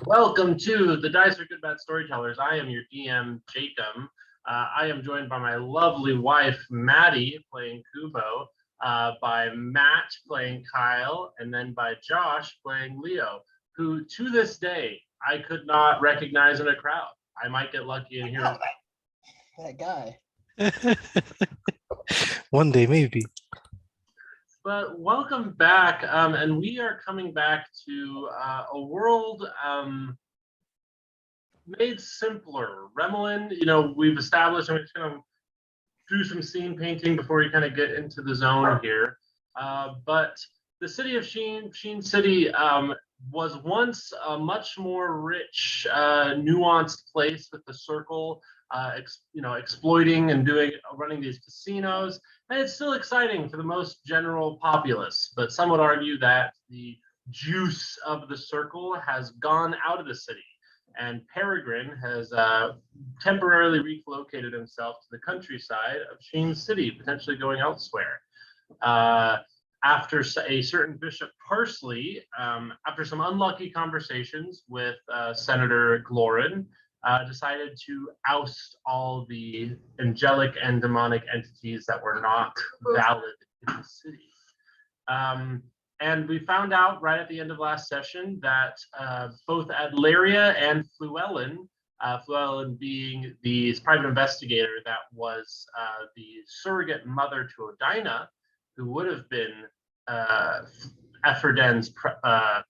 Welcome to the Dice are Good Bad Storytellers. I am your DM, Jacob. I am joined by my lovely wife, Maddie, playing Kubo, by Matt playing Kyle, and then by Josh playing Leo, who to this day I could not recognize in a crowd. I might get lucky and hear him. That guy. One day, maybe. But welcome back, and we are coming back to a world made simpler. Remalin, we've established, and we're just going to do some scene painting before we kind of get into the zone here. But the city of Sheen City, was once a much more rich, nuanced place with the circle, exploiting and running these casinos. And it's still exciting for the most general populace, but some would argue that the juice of the circle has gone out of the city. And Peregrine has temporarily relocated himself to the countryside of Sheen City, potentially going elsewhere. After a certain Bishop Parsley, after some unlucky conversations with Senator Glorin, decided to oust all the angelic and demonic entities that were not valid in the city. And we found out right at the end of last session that both Adlaria and Fluellen, Fluellen being the private investigator that was the surrogate mother to Odina, who would have been Ephraden's not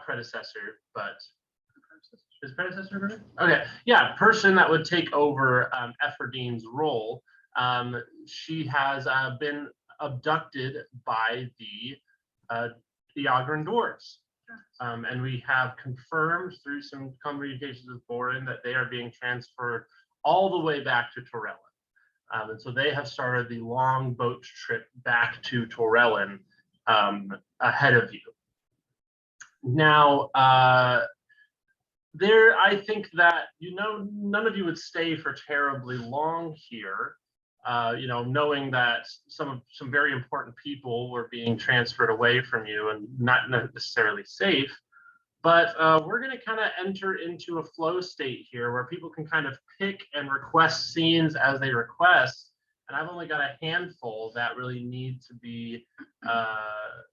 predecessor, but his predecessor. Okay, yeah, person that would take over Ephraden's role. She has been abducted by the Ogren dwarves. And we have confirmed through some communications with Borin that they are being transferred all the way back to Torellin. And so they have started the long boat trip back to Torellin ahead of you. Now, I think that, none of you would stay for terribly long here, knowing that some very important people were being transferred away from you and not necessarily safe. But we're going to kind of enter into a flow state here where people can kind of pick and request scenes as they request. And I've only got a handful that really need to be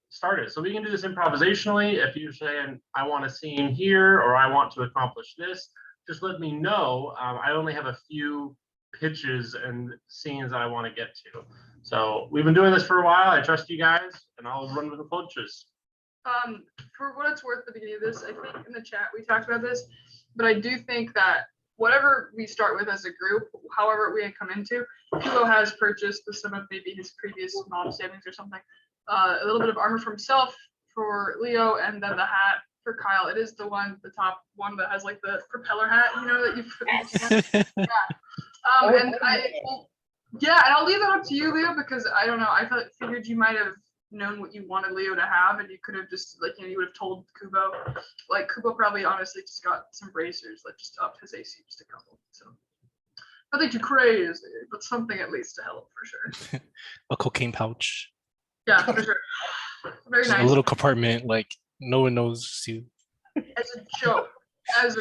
started. So we can do this improvisationally. If you're saying, I want a scene here or I want to accomplish this, just let me know. I only have a few pitches and scenes that I want to get to. So we've been doing this for a while. I trust you guys, and I'll run with the punches. For what it's worth, at the beginning of this, I think in the chat we talked about this, but I do think that whatever we start with as a group, however we come into, Kubo has purchased with some of maybe his previous mom savings or something, a little bit of armor for himself, for Leo, and then the hat for Kyle. It is the top one that has like the propeller hat, that you've yeah. And I'll leave that up to you, Leo, because I don't know. I figured you might have known what you wanted Leo to have, and you could have just you would have told Kubo. Like Kubo probably honestly just got some bracers that just upped his AC just a couple. So nothing too crazy, but something at least to help for sure. A cocaine pouch. Yeah, for sure. Very Just nice. a little compartment, like no one knows you. As a joke. It's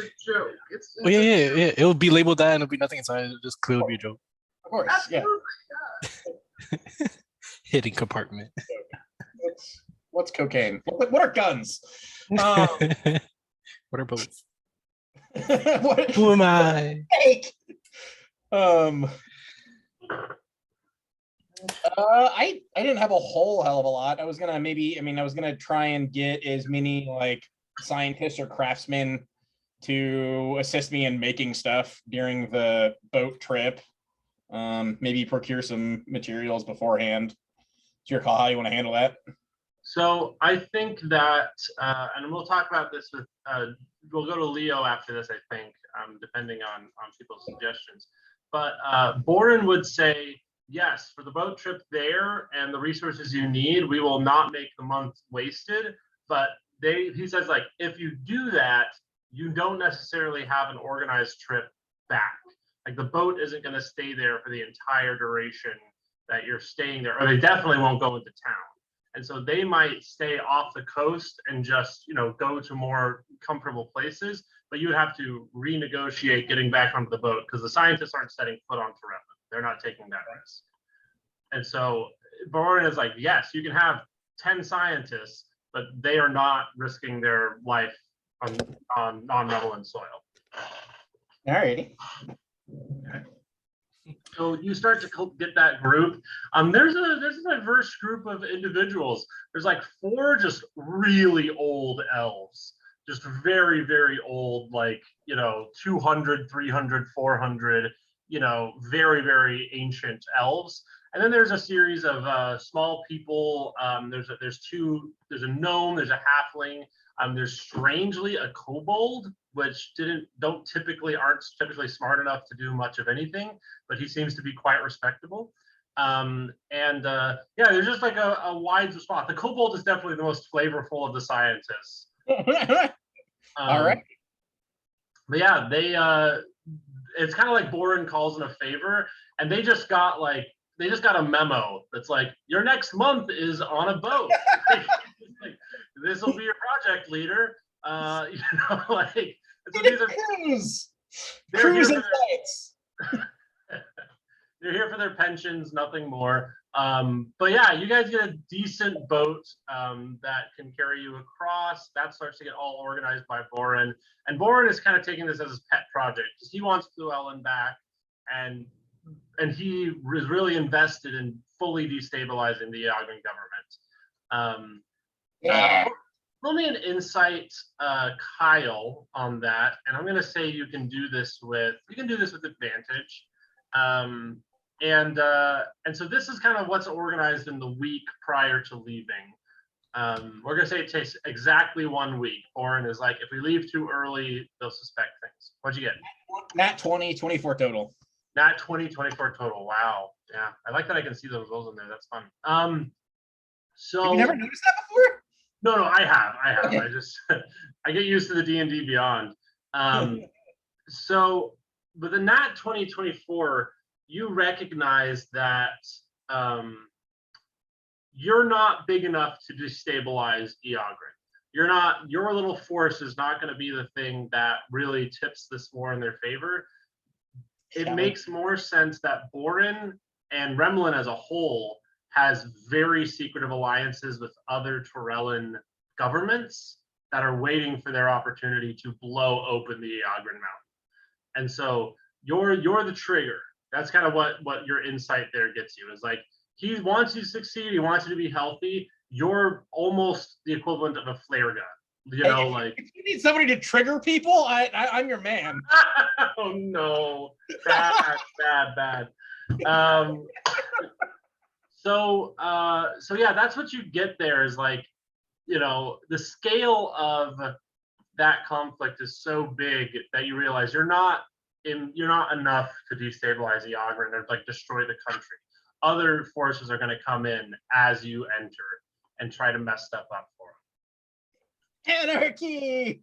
yeah. It'll be labeled that, and it'll be nothing inside. It'll just clearly be a joke. Of course, absolutely, yeah. Hidden compartment. What's cocaine? What are guns? What are boats? Who am I? Fake. I didn't have a whole hell of a lot. I was gonna try and get as many like scientists or craftsmen to assist me in making stuff during the boat trip. Maybe procure some materials beforehand. It's your call how you want to handle that. So I think that, and we'll talk about this with, we'll go to Leo after this, I think, depending on people's suggestions. But Borin would say, yes, for the boat trip there and the resources you need, we will not make the month wasted. But he says, like, if you do that, you don't necessarily have an organized trip back. Like the boat isn't going to stay there for the entire duration that you're staying there, or they definitely won't go into town. And so they might stay off the coast and just, go to more comfortable places, but you would have to renegotiate getting back onto the boat because the scientists aren't setting foot on Remalin. They're not taking that risk. And so Boren is like, yes, you can have 10 scientists, but they are not risking their life on non-Remalin soil. Alrighty. So you start to get that group. There's a diverse group of individuals. There's like 4 just really old elves, just very, very old, like, 200, 300, 400, very, very ancient elves. And then there's a series of small people. There's a gnome, there's a halfling. There's strangely a kobold, which aren't typically smart enough to do much of anything, but he seems to be quite respectable. Yeah, there's just like a wide spot. The kobold is definitely the most flavorful of the scientists. All right. But yeah, it's kind of like Boren calls in a favor, and they just got a memo that's like, your next month is on a boat. This will be your project leader. So these are Cruise and flights. They're here for their pensions, nothing more. But yeah, you guys get a decent boat that can carry you across. That starts to get all organized by Boren. And Boren is kind of taking this as his pet project because he wants Llewellyn back, and he is really invested in fully destabilizing the Iagrin government. Roll me an insight, Kyle, on that, and I'm going to say you can do this with advantage. And so this is kind of what's organized in the week prior to leaving. We're going to say it takes exactly 1 week. Boren is like, if we leave too early, they'll suspect things. What'd you get? Nat 20, 24 total. Nat 20, 24 total. Wow. Yeah, I like that I can see those rolls in there. That's fun. So have you never noticed that before? No, I have. Okay. I just I get used to the D&D Beyond. So with the Nat 2024, you recognize that you're not big enough to destabilize Iagrin. Your little force is not going to be the thing that really tips this war in their favor. It makes more sense that Boren and Remalin as a whole has very secretive alliances with other Torellan governments that are waiting for their opportunity to blow open the Iagrin Mountain. And so you're the trigger. That's kind of what your insight there gets you, is like, he wants you to succeed, he wants you to be healthy. You're almost the equivalent of a flare gun. If you need somebody to trigger people, I'm your man. Oh no, bad. So yeah, that's what you get there, is like, the scale of that conflict is so big that you realize you're not enough to destabilize Iagrin or like destroy the country. Other forces are going to come in as you enter and try to mess stuff up for them. Anarchy.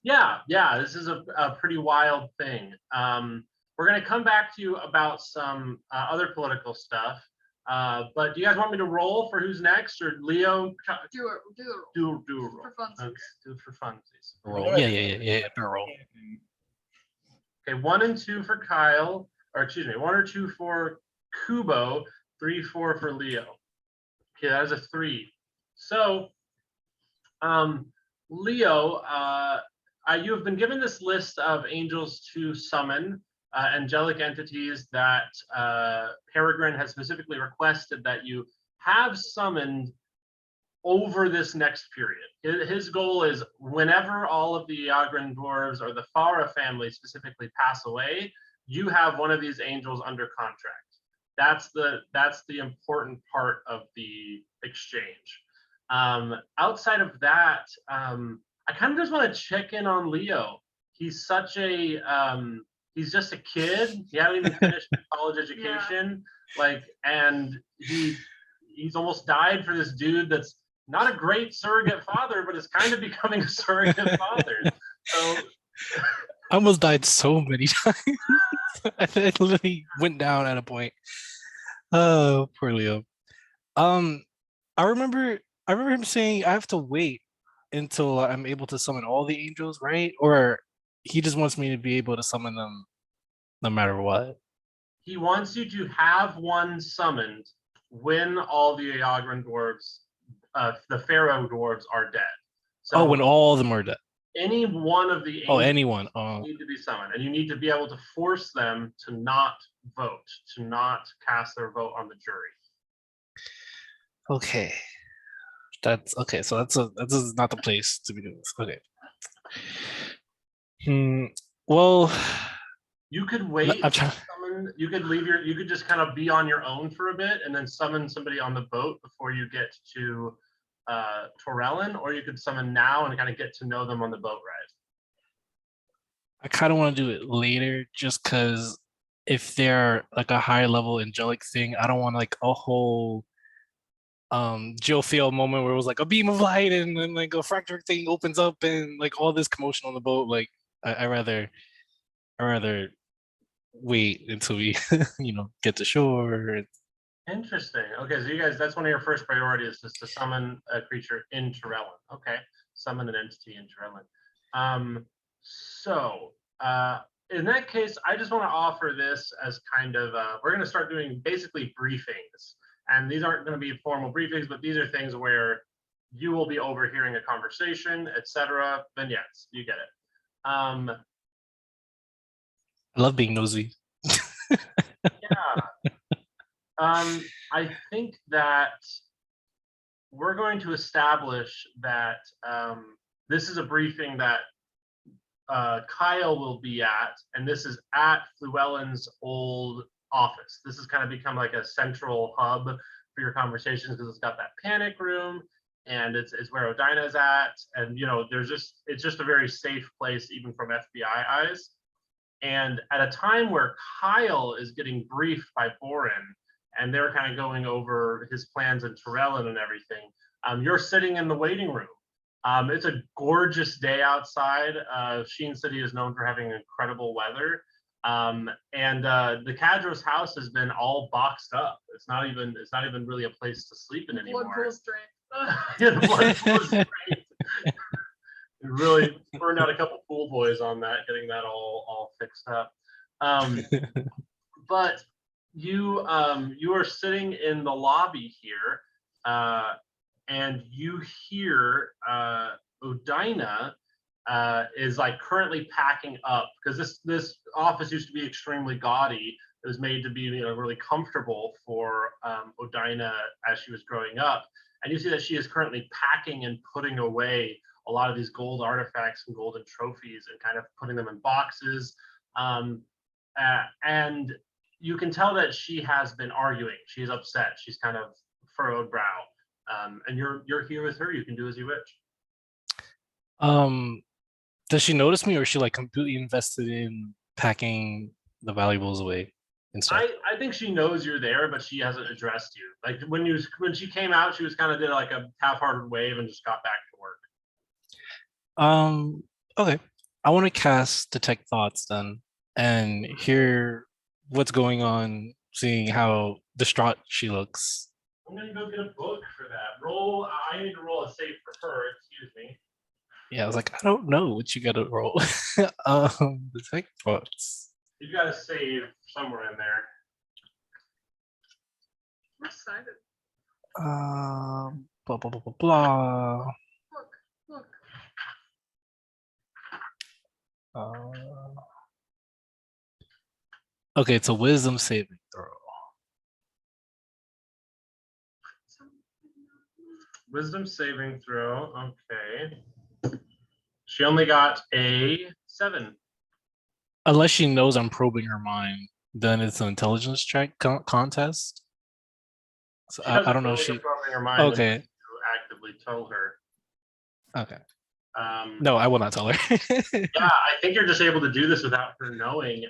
Yeah, this is a pretty wild thing. We're going to come back to you about some other political stuff. But do you guys want me to roll for who's next, or Leo? Do a roll. Do a roll. For fun. Okay, do it for fun, please. Roll. Yeah. Roll. Okay, 1 and 2 for Kyle, or excuse me, 1 or 2 for Kubo, 3, 4 for Leo. Okay, that is a 3. So, Leo, you have been given this list of angels to summon, angelic entities that Peregrine has specifically requested that you have summoned over this next period. His goal is, whenever all of the Iagrin dwarves or the Farah family specifically pass away, you have one of these angels under contract. That's the important part of the exchange. Outside of that, I kind of just want to check in on Leo. He's such a he's just a kid. He hasn't even finished college education. And he's almost died for this dude that's not a great surrogate father, but is kind of becoming a surrogate father. So I almost died so many times. I literally went down at a point. Oh, poor Leo. I remember him saying I have to wait until I'm able to summon all the angels, right? Or he just wants me to be able to summon them no matter what. He wants you to have one summoned when all the Eogran dwarves, the Pharaoh dwarves, are dead. So Oh, when all of them are dead. any one of the Oh, angels anyone. Oh, need to be summoned, and you need to be able to force them to not vote, to not cast their vote on the jury. okay. That's okay. So that's not the place to be doing this. Okay. Well, You could wait. I'm trying. Summon, you could leave your. You could just kind of be on your own for a bit, and then summon somebody on the boat before you get to Torellin, or you could summon now and kind of get to know them on the boat ride. I kind of want to do it later, just because if they're like a high level angelic thing, I don't want like a whole Jill Field moment where it was like a beam of light and then like a fracture thing opens up and like all this commotion on the boat. Like I rather wait until we get to shore. Interesting. Okay, so you guys, that's one of your first priorities is to summon a creature in Torellin. Okay, summon an entity in Torellin. In that case, I just want to offer this as kind of, we're going to start doing basically briefings. And these aren't going to be formal briefings, but these are things where you will be overhearing a conversation, etc. Vignettes, you get it. I love being nosy. Yeah. I think that we're going to establish that this is a briefing that Kyle will be at, and this is at Llewellyn's old office. This has kind of become like a central hub for your conversations because it's got that panic room, and it's where Odina's at, and it's just a very safe place even from FBI eyes. And at a time where Kyle is getting briefed by Borin, and they're kind of going over his plans in Torellin and everything, you're sitting in the waiting room. It's a gorgeous day outside. Sheen City is known for having incredible weather. And the Cadros house has been all boxed up. It's not even really a place to sleep in anymore. Blood pool strength. Yeah, the blood pool is great. It really burned out a couple pool boys on that, getting that all fixed up. But you are sitting in the lobby here, and you hear Odina is like currently packing up because this office used to be extremely gaudy. It was made to be really comfortable for Odina as she was growing up, and you see that she is currently packing and putting away a lot of these gold artifacts and golden trophies and kind of putting them in boxes, and you can tell that she has been arguing. She's upset. She's kind of furrowed brow. And you're here with her. You can do as you wish. Does she notice me, or is she like completely invested in packing the valuables away and stuff? I think she knows you're there, but she hasn't addressed you. Like when she came out, she was kind of did like a half-hearted wave and just got back to work. Okay. I want to cast Detect Thoughts then and hear what's going on, seeing how distraught she looks. I'm gonna go get a book for that. Roll. I need to roll a save for her. Excuse me. Yeah, I was like, I don't know what you gotta roll. Detect Thoughts. You've got a save somewhere in there. I'm excited. Blah blah blah blah blah. Look. Okay, it's a wisdom saving throw. Wisdom saving throw. Okay. She only got a 7. Unless she knows I'm probing her mind, then it's an intelligence check contest. So I don't know if she. Her mind Okay. You actively tell her. Okay. No, I will not tell her. Yeah, I think you're just able to do this without her knowing.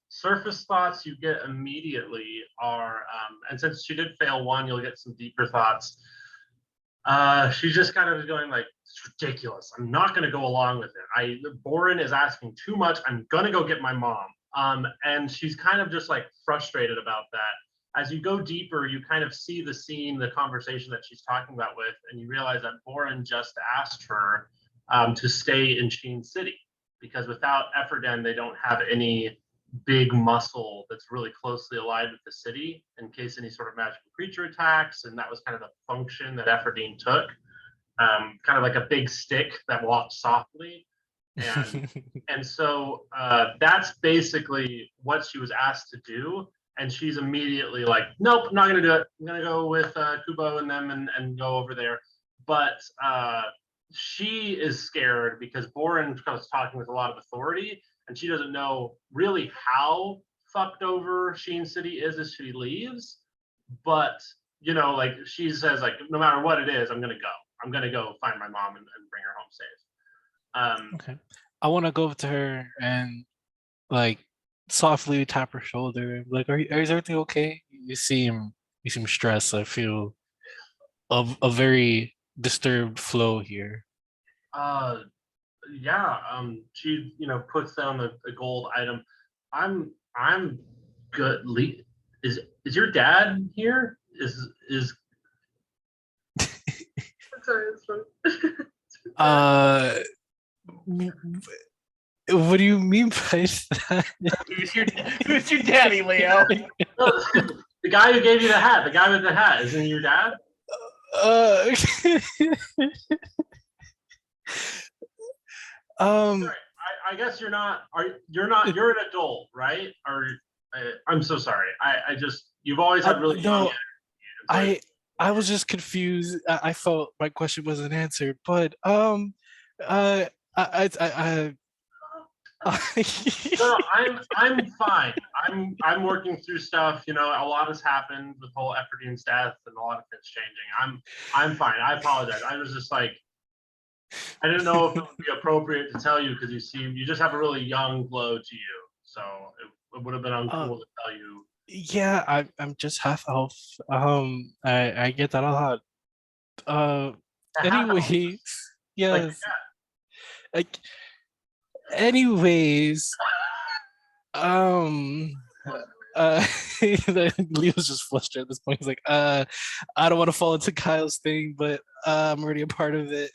Surface thoughts you get immediately are, and since she did fail one, you'll get some deeper thoughts. She's just kind of going like, it's ridiculous. I'm not going to go along with it. Borin is asking too much. I'm going to go get my mom. And she's kind of just like frustrated about that. as you go deeper, you kind of see the scene, the conversation that she's talking about with, and you realize that Boren just asked her to stay in Sheen City, because without Efferden, they don't have any big muscle that's really closely allied with the city in case any sort of magical creature attacks. And that was kind of the function that Efferden took, kind of like a big stick that walks softly. And so that's basically what she was asked to do. And she's immediately like, nope, I'm not going to do it. I'm going to go with Kubo and them and go over there. But she is scared because Boren was talking with a lot of authority, and she doesn't know really how fucked over Sheen City is as she leaves. But, you know, like she says, like, no matter what it is, I'm going to go. I'm going to go find my mom and bring her home safe. Okay. I want to go up to her and like softly tap her shoulder. And be like, is everything okay? You seem stressed. I feel a very disturbed flow here. Yeah. She, you know, puts down the gold item. I'm good. Is your dad here? Is Sorry, that's funny. What do you mean by that? Who's your daddy, Leo? the guy who gave you the hat? The guy with the hat, isn't he your dad? Sorry, I guess you're not. You're an adult, right? I'm so sorry. I just, you've always had really young energy. I was just confused. I felt my question wasn't answered, but no, I'm fine. I'm working through stuff. You know, a lot has happened with whole Efferden's death and a lot of things changing. I'm fine. I apologize. I was just like, I didn't know if it would be appropriate to tell you because you just have a really young glow to you. So it would have been uncool to tell you. Yeah, I'm just half elf. I get that a lot. Anyways, yes. Like anyways, Leo's just flustered at this point. He's like, I don't want to fall into Kyle's thing, but I'm already a part of it.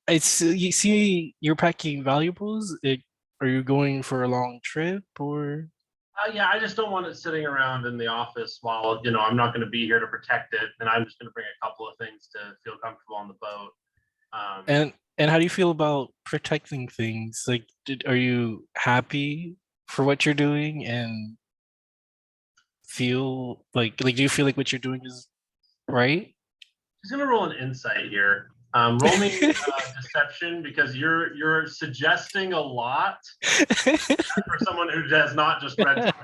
It's you see, you're packing valuables. Are you going for a long trip or? Yeah, I just don't want it sitting around in the office while, you know, I'm not going to be here to protect it, and I'm just going to bring a couple of things to feel comfortable on the boat. And how do you feel about protecting things? Like, are you happy for what you're doing and feel like do you feel like what you're doing is right? He's gonna roll an insight here. Roll me deception, because you're suggesting a lot for someone who has not just read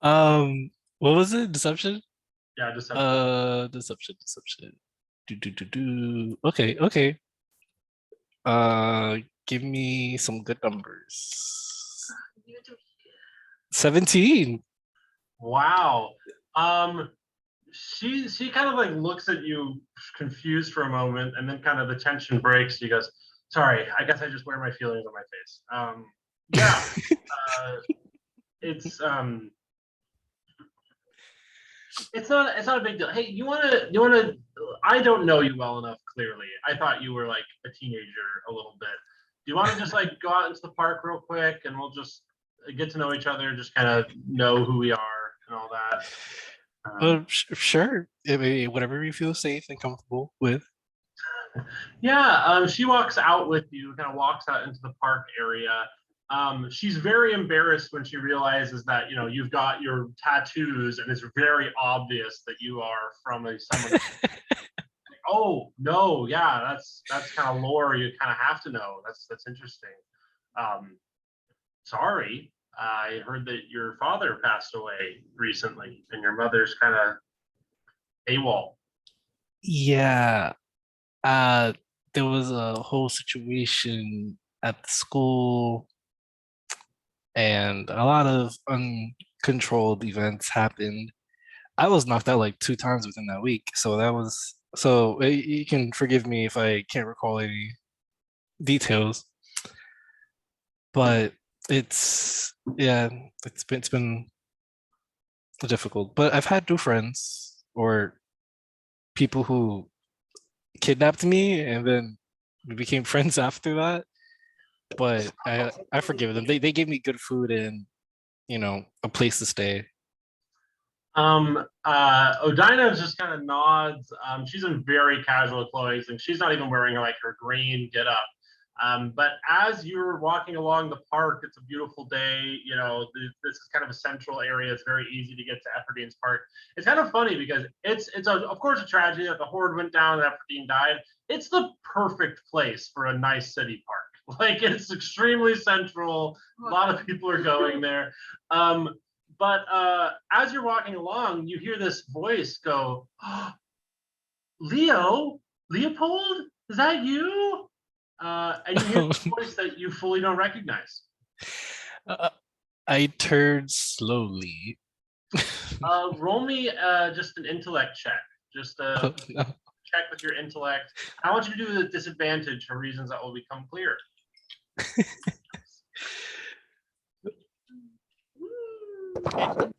what was it? Deception? Yeah, deception. Deception. Okay. Give me some good numbers. 17. Wow. She kind of like looks at you confused for a moment, and then kind of the tension breaks. She goes, "Sorry, I guess I just wear my feelings on my face." Yeah. It's not a big deal. Hey, you wanna I don't know you well enough, clearly. I thought you were like a teenager a little bit. Do you want to just like go out into the park real quick and we'll just get to know each other, just kind of know who we are and all that? Sure. Whatever you feel safe and comfortable with. Yeah, she walks out with you, kind of walks out into the park area. She's very embarrassed when she realizes that, you know, you've got your tattoos and it's very obvious that you are from someone. Oh no, yeah, that's kind of lore you kind of have to know. That's interesting. Sorry, I heard that your father passed away recently and your mother's kind of AWOL. Yeah. There was a whole situation at the school and a lot of uncontrolled events happened. I was knocked out like 2 times within that week. So you can forgive me if I can't recall any details. but it's been difficult. But I've had new friends or people who kidnapped me and then we became friends after that. But I forgive them. They gave me good food and a place to stay. Odina just kind of nods. She's in very casual clothes and she's not even wearing like her green get up. But as you're walking along the park, it's a beautiful day. This is kind of a central area. It's very easy to get to Effordine's Park. It's kind of funny because of course a tragedy that the horde went down and Effordine died. It's the perfect place for a nice city park. Like it's extremely central. A lot of people are going there. But as you're walking along, you hear this voice go, oh, Leopold, is that you? And you hear a voice that you fully don't recognize. I turned slowly. Roll me just an intellect check. Just Oh, no. check with your intellect. I want you to do the disadvantage for reasons that will become clear.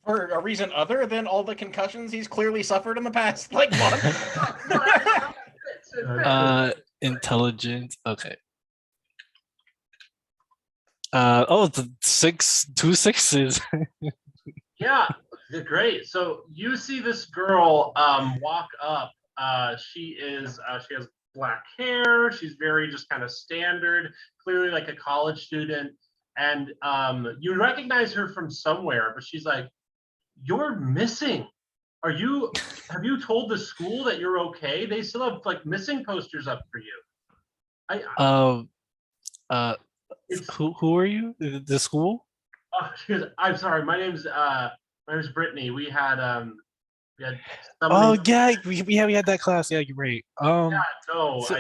For a reason other than all the concussions he's clearly suffered in the past month. Intelligence. Okay. The 2 6s. Yeah, great. So you see this girl walk up. She has black hair. She's very just kind of standard, clearly like a college student. And you recognize her from somewhere, but she's like, "You're missing. Have you told the school that you're okay? They still have like missing posters up for you." Who are you? The school? She goes, "I'm sorry. My name's Brittany. We had Oh somebody." yeah, we had that class. Yeah, you're right. Yeah, no, so-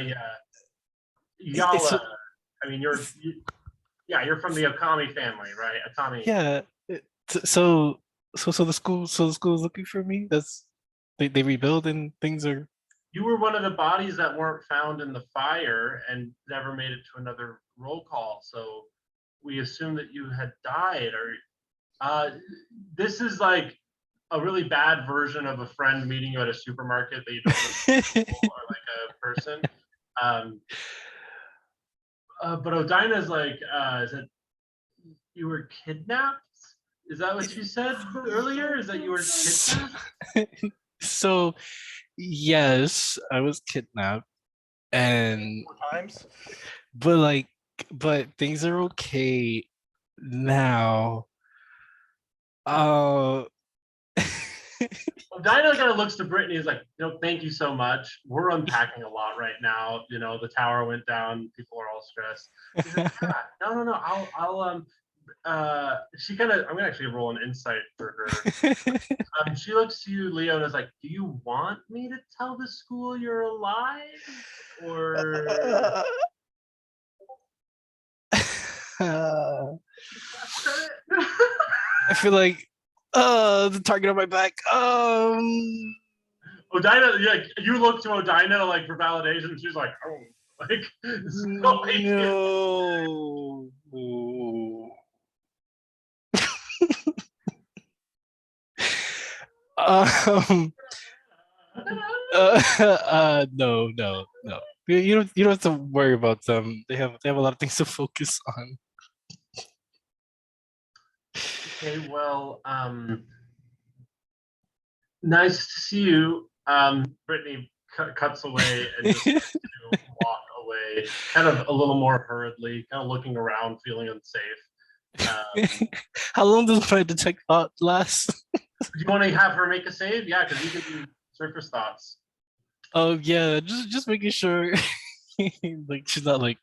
y'all. so- I mean, you're from the Okami family, right? Okami. yeah. So the school is looking for me. They rebuild and things are. You were one of the bodies that weren't found in the fire and never made it to another roll call. So we assumed that you had died. Or this is like a really bad version of a friend meeting you at a supermarket that you don't know or like a person. But Odina's like, is that you were kidnapped? Is that what you said earlier? Is that you were kidnapped? So yes, I was kidnapped, and 4 times. but things are okay now. Dinah kind of looks to Brittany. Is like, thank you so much. We're unpacking a lot right now. The tower went down. People are all stressed. She's like, yeah, no. She kind of. I'm gonna actually roll an insight for her. She looks to you, Leo, and is like, do you want me to tell the school you're alive, or? I feel like the target on my back. Odina, you look to Odina like for validation. She's like, oh, like no. No. You don't have to worry about them. They have a lot of things to focus on. Okay, well, nice to see you. Brittany cuts away and just to walk away, kind of a little more hurriedly, kind of looking around, feeling unsafe. How long does my detect thought last? Do you want to have her make a save? Yeah, because you can do surface thoughts. Oh yeah, just making sure like she's not like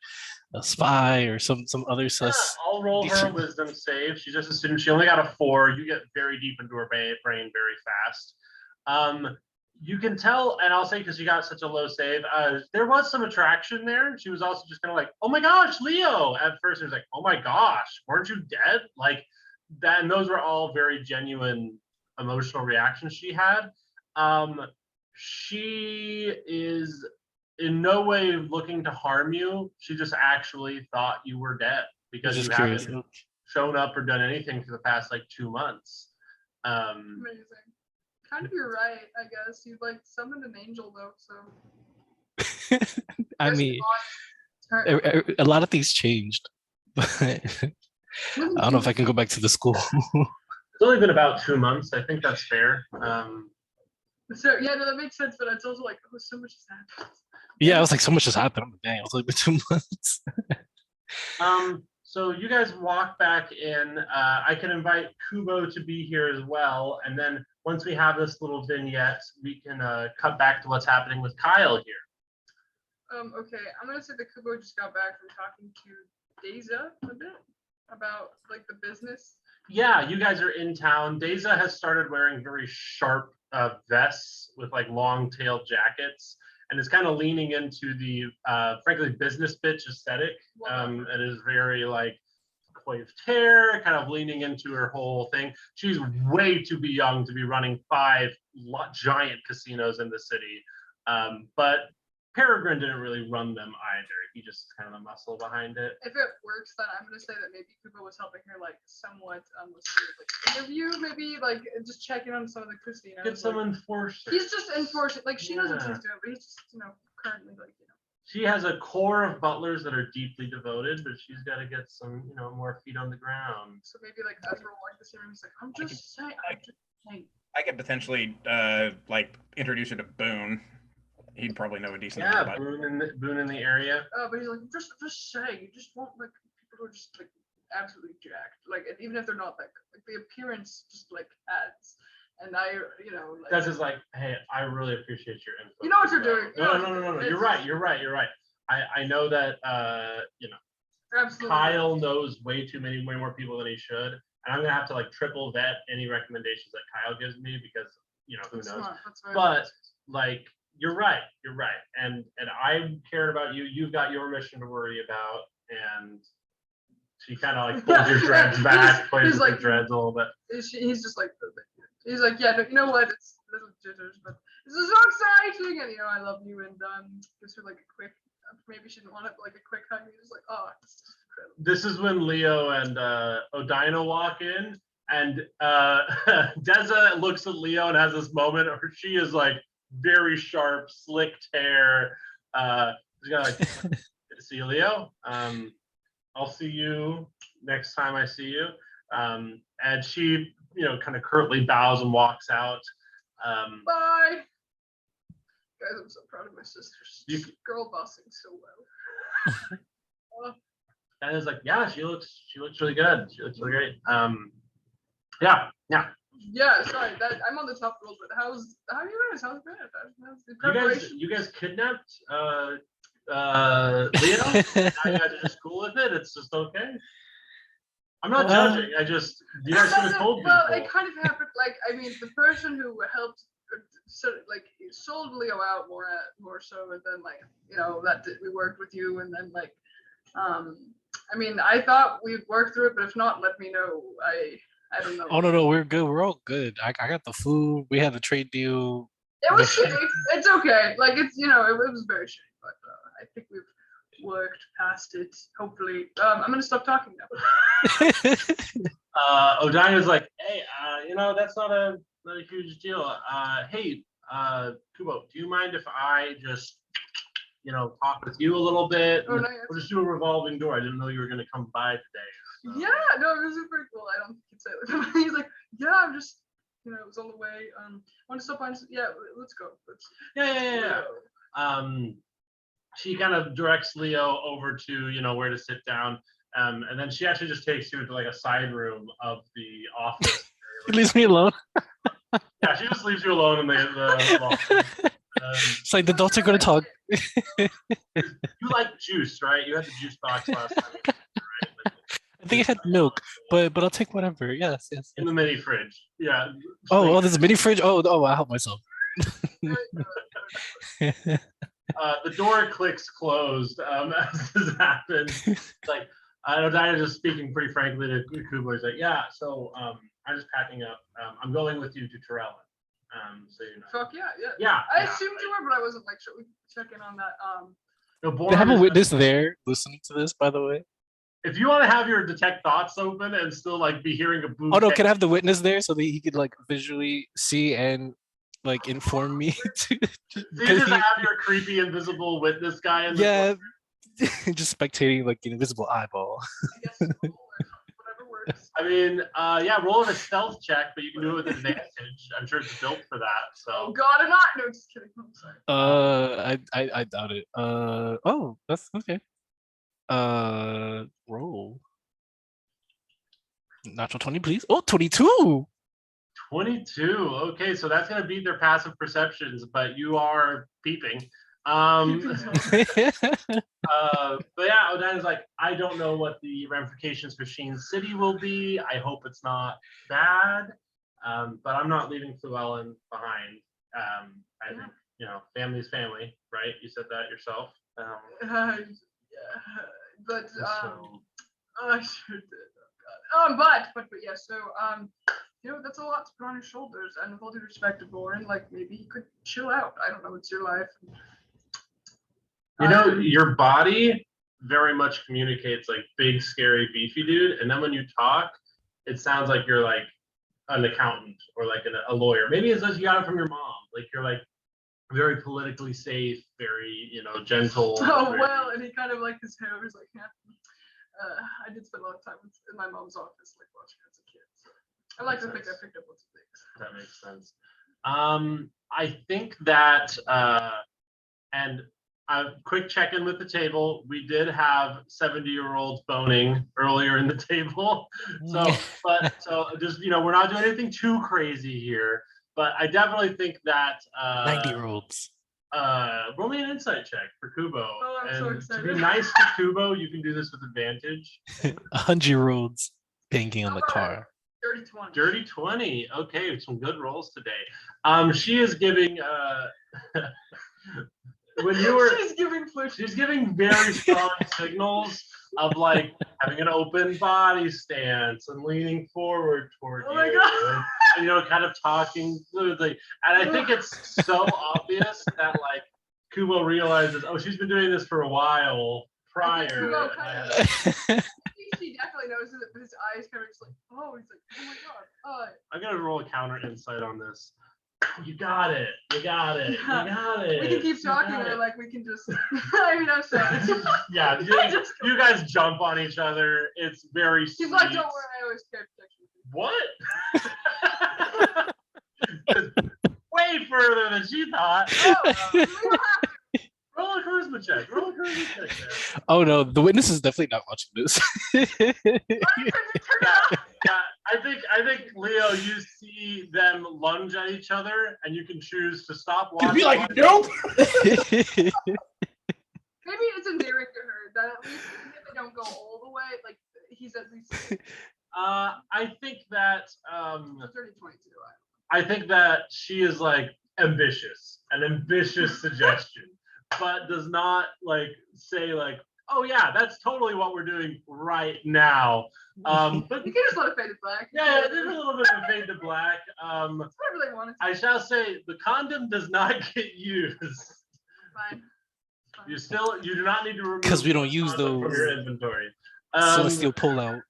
a spy or some other sus. I'll roll her a wisdom save. She's just a student. She only got a 4. You get very deep into her brain very fast. You can tell, and I'll say because you got such a low save, there was some attraction there. She was also just kind of like, oh my gosh, Leo. At first, it was like, oh my gosh, weren't you dead? Like that, and those were all very genuine emotional reactions she had. She is in no way looking to harm you. She just actually thought you were dead because Just you curious. haven't shown up or done anything for the past like 2 months. Amazing. Kind of, you're right, I guess. You like summoned an angel though, so. I guess mean, on- a lot of things changed. But I don't know if I can go back to the school. It's only been about 2 months. I think that's fair. So yeah, no, that makes sense, but it's also like, oh, so much has happened. Yeah, I was like, so much has happened. I'm like, dang, it was only been 2 months. So you guys walk back in. I can invite Kubo to be here as well, and then once we have this little vignette, we can cut back to what's happening with Kyle here. Okay, I'm gonna say that Kubo just got back from talking to Deza a bit about like the business. Yeah, you guys are in town. Deza has started wearing very sharp vests with like long tailed jackets, and is kind of leaning into the frankly business bitch aesthetic. It is very like coiffed hair, kind of leaning into her whole thing. She's way too young to be running 5 giant casinos in the city, but Peregrine didn't really run them either. He just kind of a muscle behind it. If it works, then I'm gonna say that maybe Kubo was helping her like somewhat with sort of, like interview, maybe like just checking on some of the casinos. Get some like, enforcers. he's just enforcing, like she knows what Yeah. she's doing, but he's just currently like She has a core of butlers that are deeply devoted, but she's got to get some more feet on the ground. So maybe like as we're walking the scene, he's like, I'm just saying. I could potentially like introduce her to Boone. He'd probably know a decent Yeah, amount about it. Boone in the area. But he's like, just say, you just want like people who are just like absolutely jacked, like and even if they're not like the appearance just like adds. And I, like That's just like, hey, I really appreciate your info. You know what you're doing. No. You're right. I know that absolutely. Kyle knows way more people than he should, and I'm gonna have to like triple vet any recommendations that Kyle gives me because who That's knows. smart. That's very But smart. like you're right, and I cared about you. You've got your mission to worry about, and she kind of like pulls your dreads back, plays with like, your dreads a little bit. He's just like, he's like, yeah, no, you know what? It's little jitters, but this is so exciting, and I love you, and gives her like a quick. Maybe she didn't want it, but like a quick hug. He's like, oh, this is incredible. This is when Leo and Odina walk in, and Deza looks at Leo and has this moment where she is like very sharp, slicked hair. She's got like, good to see you, Leo. I'll see you next time I see you. And she, kind of curtly bows and walks out. Bye. Guys, I'm so proud of my sisters. You- Girl bossing so well. And it's like, yeah, she looks really good. She looks really great. Yeah. Yeah, sorry, I'm on the top roll, but how are you guys? How's it? How's the preparation? You guys kidnapped Leo. Now you guys are just cool with it. It's just okay. I'm not judging. You guys should have told people. Well, it kind of happened. Like, I mean, the person who helped, sold Leo out more so, and then we worked with you, and then I mean, I thought we'd work through it, but if not, let me know. I don't know. Oh no, we're good. We're all good. I got the food. We had the trade deal. It was shitty. It's okay. Like it was very shitty, but I think we've worked past it. Hopefully, I'm gonna stop talking now. Odina's like, hey, that's not a huge deal. Hey, Kubo, do you mind if I just, talk with you a little bit? Oh, no, We'll just do a revolving door. I didn't know you were gonna come by today. So. Yeah, no, it was super cool. I don't think he'd say it like that. He's like, yeah, I'm just, it was on the way. Want to stop by? Yeah, let's go. Yeah. She kind of directs Leo over to, where to sit down. And then she actually just takes you into like a side room of the office. She leaves me alone. Yeah, she just leaves you alone in the office. It's like the adults are going to talk. You like juice, right? You had the juice box last time. Right? I think it had milk, but I'll take whatever. Yes. In the mini fridge. Yeah. Oh, there's a mini fridge. Oh, I'll help myself. The door clicks closed as this happens. It's like, Diana's just speaking pretty frankly to Kubo. He's like, yeah, so I'm just packing up. I'm going with you to Remalin. So Fuck yeah. Yeah. I assumed you were, but I wasn't sure we could check in on that. No, They have a witness there listening to this, by the way. if you want to have your detect thoughts open and still like be hearing a boom. Oh no, can I have the witness there so that he could like visually see and like inform me? So you just have your creepy invisible witness guy in the Yeah, just spectating like an invisible eyeball. I guess whatever works. I mean, yeah, roll a stealth check, but you can do it with advantage. I'm sure it's built for that. Oh So God, I'm not. No, just kidding. I'm sorry. I doubt it. Oh, that's okay. Roll. Natural 20, please. Oh, 22. 22. Okay, so that's gonna beat their passive perceptions, but you are peeping. But yeah, Odina's like, I don't know what the ramifications for Sheen City will be. I hope it's not bad. But I'm not leaving Llewellyn behind. I think, you know, family's family, right? You said that yourself. Yeah, but So I sure did. Oh God. But yeah. So you know, that's a lot to put on his shoulders. And with all due respect to Boren, like maybe he could chill out. I don't know. It's your life. you know, your body very much communicates like big, scary, beefy dude. And then when you talk, it sounds like you're like an accountant or like a lawyer. Maybe it's just you got it from your mom. Like you're like very politically safe, very, you know, gentle. Oh very- well, and he kind of like his hair was like, yeah. I did spend a lot of time in my mom's office, like watching her as a kid. So I like to think I picked up lots of things. That makes sense. I think that, and a quick check-in with the table. We did have 70-year-olds boning earlier in the table. So just, you know, we're not doing anything too crazy here, but I definitely think that 90-year-olds. roll me an insight check for Kubo. Oh, I'm so And to excited. be nice to Kubo, you can do this with advantage. 100-year-olds banging on the car. Dirty 20. Dirty 20. Okay, some good rolls today. She is giving when you were She's giving push. she's giving very strong signals of like having an open body stance and leaning forward toward Oh you. my God. And, you know, kind of talking fluidly. And I think it's so obvious that like Kubo realizes, oh, she's been doing this for a while prior. Kubo and I kind had a- She definitely knows it, but his eyes kind of just like, oh, he's like, oh my God. I'm gonna roll a counter insight on this. You got it. You got it. You got it. We can keep You talking, got or it. like we can just. I mean, I'm sorry. Yeah, you guys jump on each other. It's very He's sweet. like, don't worry, I always carry protection. What? Way further than she thought. Oh, we don't have Roll a charisma check. Roll a charisma check there. Oh no, the witness is definitely not watching this. to. Turn it off. Yeah, I think Leo, you see them lunge at each other, and you can choose to stop Could watching. be like, nope. Maybe it's endearing to her that at least even if they don't go all the way, like he's at least I think that 30, 22. I think that she is like ambitious, an ambitious suggestion, but does not like say like, oh yeah, that's totally what we're doing right now. But You can just let it fade to black. yeah, there's a little bit of a fade to black. Whatever they want. It's I shall say the condom does not get used. fine. It's fine. You do not need to remove 'Cause we don't the use condom from those. your inventory. Celestial pullout.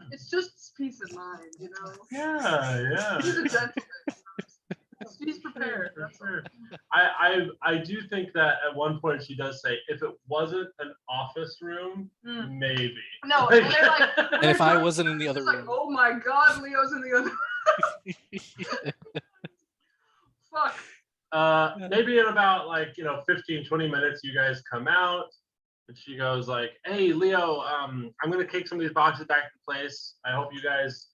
It's just peace of mind, you know. Yeah. He's a gentleman. She's prepared. For That's all. sure. I do think that at one point she does say, if it wasn't an office room, Mm. maybe. No, and they're like, And if I wasn't in the it's other like, room. oh my God, Leo's in the other. Fuck. Maybe in about like, 15, 20 minutes, you guys come out. And she goes like, hey, Leo, I'm going to kick some of these boxes back to place. I hope you guys,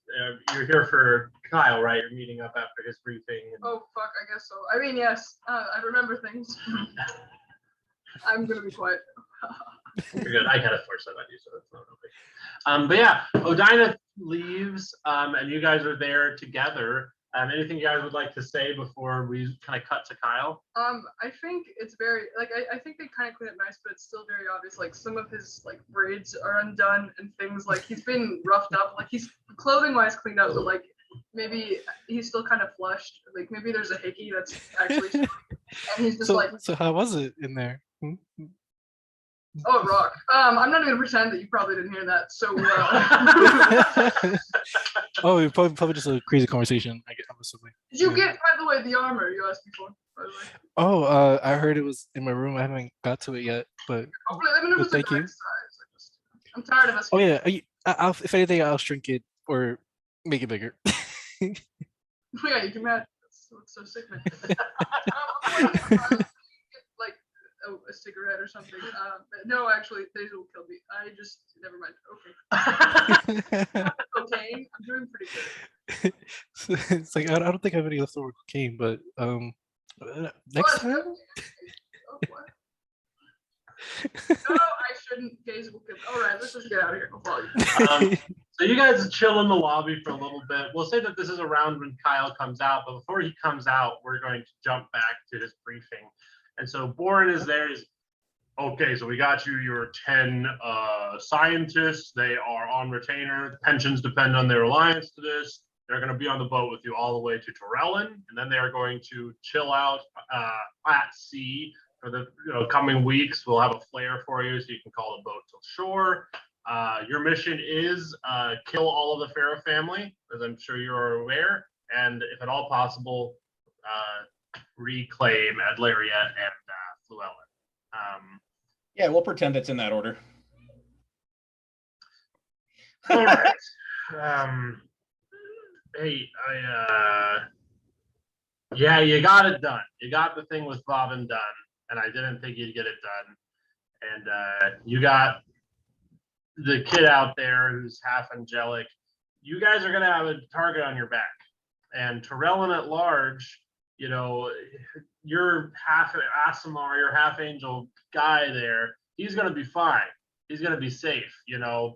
you're here for Kyle, right? You're meeting up after his briefing. And Oh fuck, I guess so. I mean, yes, I remember things. I'm gonna be quiet. You're good. I kind of forced that on you, so that's not real big. But yeah, Odina leaves, and you guys are there together. Anything you guys would like to say before we kind of cut to Kyle? I think it's very like I think they kind of clean it nice, but it's still very obvious. Like some of his like braids are undone and things like he's been roughed up. Like he's clothing wise cleaned out, but like maybe he's still kind of flushed. Like maybe there's a hickey that's actually, and he's just So, like so how was it in there? Oh, rock. I'm not even gonna pretend that you probably didn't hear that so well. Oh, probably just a crazy conversation. I'm assuming. Did you get, by the way, the armor you asked me for? By the way, Oh, I heard it was in my room. I haven't got to it yet, but hopefully, I mean, if well, it's a thank you. nice size. I'm tired of us. Oh yeah, I'll, if anything, I'll shrink it or make it bigger. Yeah, you can imagine. That's so sick, man. Like a cigarette or something. But no, actually, these will kill me. I just never mind. Okay. Cocaine. I'm doing pretty good. So it's like I don't think I have any leftover cocaine, but next What? time. Oh, what? No, I shouldn't. Gaze will kill. All right, let's just get out of here. I'll follow you. So you guys chill in the lobby for a little bit. We'll say that this is around when Kyle comes out, but before he comes out, we're going to jump back to his briefing. And so Boren is there. He's, okay, so we got you your 10 scientists. They are on retainer. Pensions depend on their alliance to this. They're going to be on the boat with you all the way to Torellin, and then they are going to chill out at sea for the coming weeks. We'll have a flare for you so you can call the boat till shore. Your mission is kill all of the Pharaoh family, as I'm sure you're aware, and if at all possible, reclaim Adlariet and Fluellen. Yeah, we'll pretend it's in that order. All right. Hey, yeah, you got it done. You got the thing with Bobbin done, and I didn't think you'd get it done. And you got the kid out there who's half angelic. You guys are gonna have a target on your back, and Torellin at large. You're half Asimar, you're half angel guy there. He's gonna be fine. He's gonna be safe,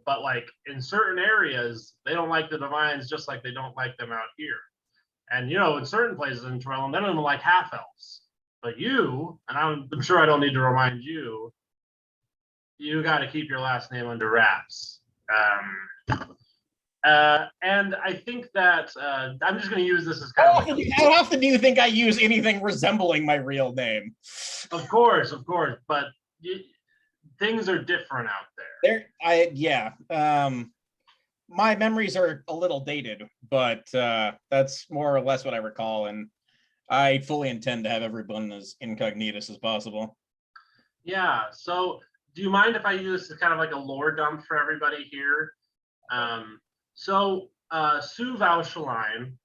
But like in certain areas, they don't like the divines just like they don't like them out here. And in certain places in Torellin, they don't even like half elves. But you, and I'm sure I don't need to remind you, you got to keep your last name under wraps. And I think that I'm just going to use this as kind of like How often do you think I use anything resembling my real name? Of course, but things are different out there. My memories are a little dated, but that's more or less what I recall, and I fully intend to have everyone as incognitus as possible. Yeah, so do you mind if I use this as kind of like a lore dump for everybody here? Sue Vaucheline,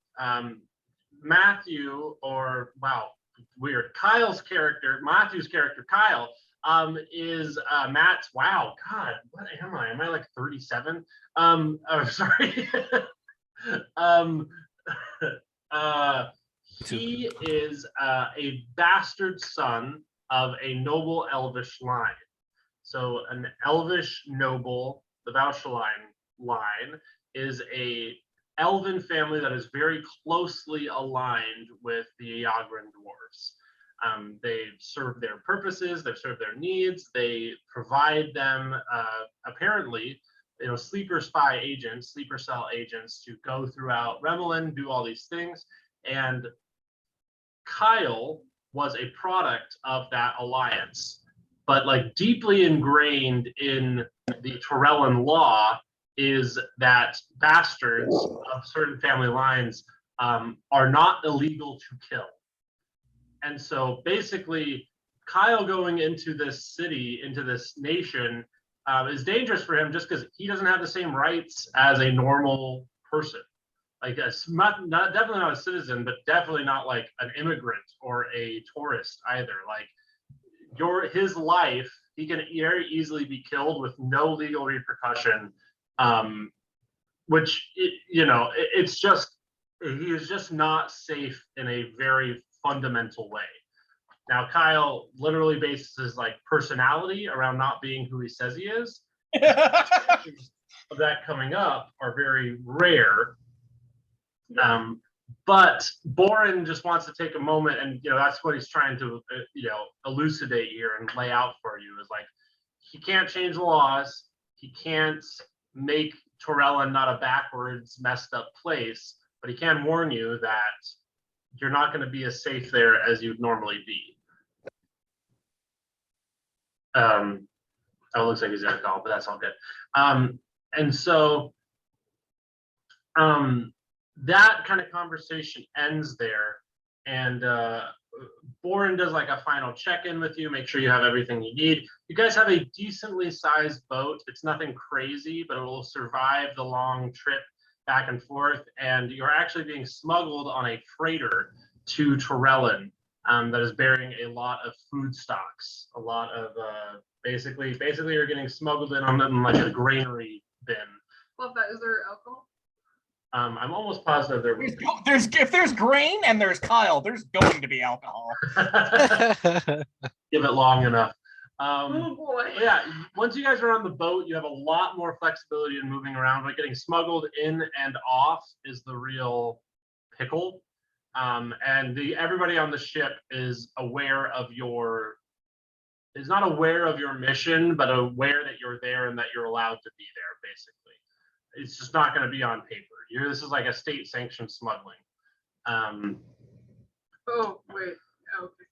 Matthew, or wow, weird. Matthew's character, Kyle, is Matt's. Wow, God, what am I? Am I like 37? Sorry. He is a bastard son of a noble elvish line. So an elvish noble, the Vaucheline line, is a elven family that is very closely aligned with the Iagran dwarves. They serve their purposes, they serve their needs, they provide them apparently, sleeper spy agents, sleeper cell agents to go throughout Remalin, do all these things. And Kyle was a product of that alliance, but like deeply ingrained in the Torellin law is that bastards of certain family lines are not illegal to kill. And so basically, Kyle going into this city, into this nation, is dangerous for him just because he doesn't have the same rights as a normal person. Like definitely not a citizen, but definitely not like an immigrant or a tourist either. Like his life, he can very easily be killed with no legal repercussion. Which it's just he is just not safe in a very fundamental way. Now Kyle literally bases his like personality around not being who he says he is. Of that coming up are very rare. But Boren just wants to take a moment, and that's what he's trying to elucidate here and lay out for you is like he can't change the laws, he can't make Torellin not a backwards, messed up place, but he can warn you that you're not going to be as safe there as you'd normally be. Oh, it looks like he's got a call, but that's all good. And so that kind of conversation ends there. And Boren does like a final check-in with you, make sure you have everything you need. You guys have a decently sized boat. It's nothing crazy, but it will survive the long trip back and forth. And you're actually being smuggled on a freighter to Remalin that is bearing a lot of food stocks, a lot of basically you're getting smuggled in on them like a granary bin. Love that. Is there alcohol? I'm almost positive there will be. If there's grain and there's Kyle, there's going to be alcohol. Give it long enough. Oh boy. Yeah, once you guys are on the boat, you have a lot more flexibility in moving around. Like getting smuggled in and off is the real pickle. And everybody on the ship is not aware of your mission, but aware that you're there and that you're allowed to be there, basically. It's just not going to be on paper. This is like a state-sanctioned smuggling. Oh wait. Okay.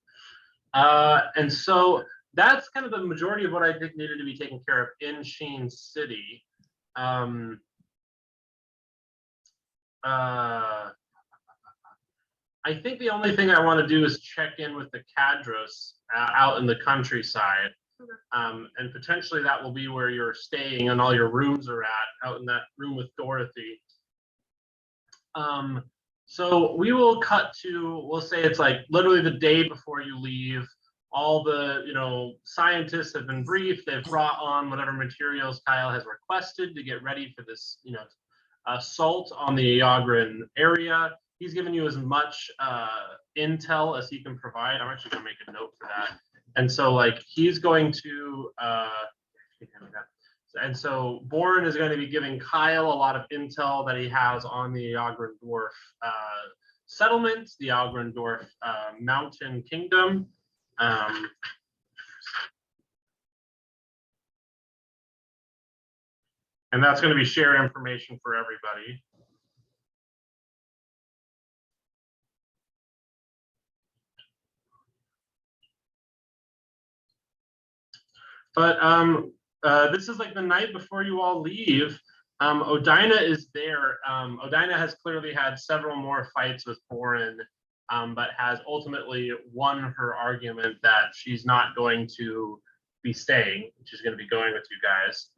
And so that's kind of the majority of what I think needed to be taken care of in Sheen City. I think the only thing I want to do is check in with the Cadros out in the countryside. And potentially that will be where you're staying and all your rooms are at, out in that room with Dorothy. So we will cut to, we'll say it's like literally the day before you leave. All the, scientists have been briefed. They've brought on whatever materials Kyle has requested to get ready for this, assault on the Iagran area. He's given you as much intel as he can provide. I'm actually gonna make a note for that. And so like he's going to and so Boren is going to be giving Kyle a lot of intel that he has on the Iagran Dwarf settlement, the Iagran Dwarf mountain kingdom. And that's going to be shared information for everybody. But this is like the night before you all leave. Odina is there. Odina has clearly had several more fights with Boren, but has ultimately won her argument that she's not going to be staying. She's going to be going with you guys.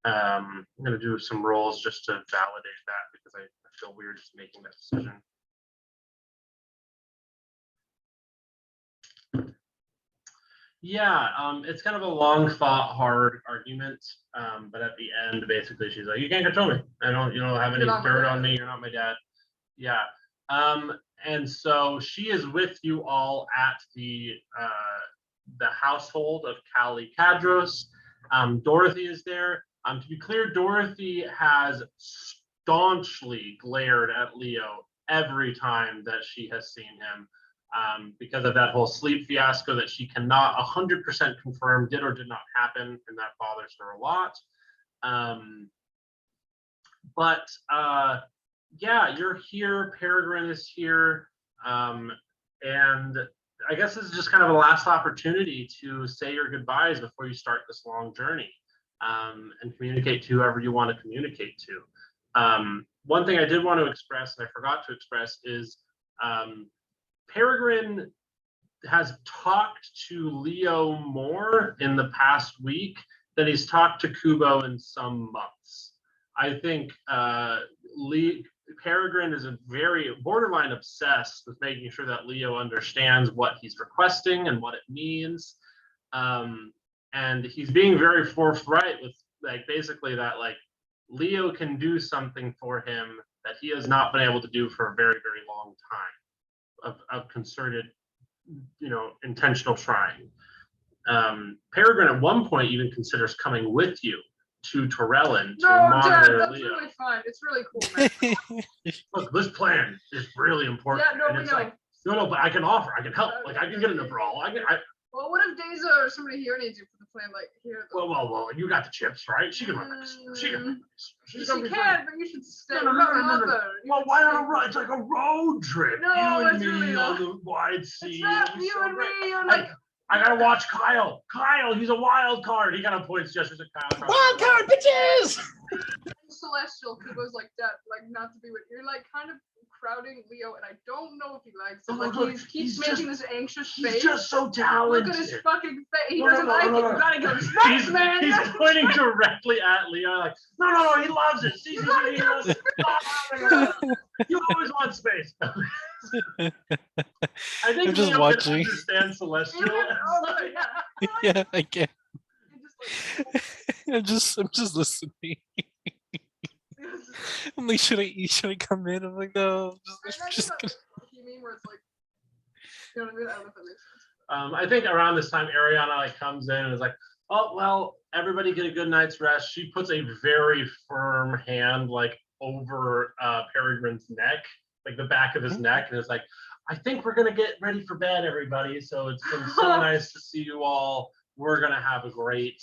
I'm going to do some rolls just to validate that because I feel weird just making that decision. Yeah, it's kind of a long fought, hard argument, but at the end, basically, she's like, "You can't control me. You don't have any dirt on me. You're not my dad." Yeah, and so she is with you all at the household of Callie Cadros. Dorothy is there. To be clear, Dorothy has staunchly glared at Leo every time that she has seen him. Because of that whole sleep fiasco that she cannot 100% confirm did or did not happen, and that bothers her a lot. Yeah, you're here, Peregrine is here, and I guess this is just kind of a last opportunity to say your goodbyes before you start this long journey, and communicate to whoever you want to communicate to. One thing I did want to express, and I forgot to express, is Peregrine has talked to Leo more in the past week than he's talked to Kubo in some months. I think Peregrine is a very borderline obsessed with making sure that Leo understands what he's requesting and what it means. And he's being very forthright with basically that Leo can do something for him that he has not been able to do for a very, very long time. Of concerted, intentional trying. Peregrine at one point even considers coming with you to Remalin to monitor that's Leo. really fun. It's really cool, man. Look, this plan is really important. Yeah, no, and it's but I can offer, I can help. I can get in a brawl. Well, what if Daisy or somebody here needs you for the plan? Well, you got the chips, right? She can run this. She can. She can, but you should stay. No. Well, why not a run? It's like a road trip. No, you and it's me really on not. the wide sea. It's not you and me. You're like I gotta watch Kyle. Kyle, he's a wild card. He kind of points gestures at Kyle. Wild card, bitches! Celestial, Kubo's like that, like not to be with you're like kind of crowding Leo, and I don't know if he likes it. Oh, Like look, he keeps he's making this anxious He's face. just so Look talented. at his fucking face. He No, no, doesn't no, like no, it. no. You gotta give him space, He's, man. he's pointing directly at Leo, like, no, he loves it. See, he loves it. You always want space. I think I'm just Leo watching. can understand Celestial. Oh, but yeah. Yeah, I can. He just, like, I'm just listening. I'm like, should I come in? I'm like, no, I'm just gonna. you mean where it's like, you know what I mean? I don't know if that makes sense. I think around this time, Ariana like comes in and is like, oh, well, everybody get a good night's rest. She puts a very firm hand like over Peregrine's neck, like the back of his neck, and is like, I think we're gonna get ready for bed, everybody. So it's been so nice to see you all. We're gonna have a great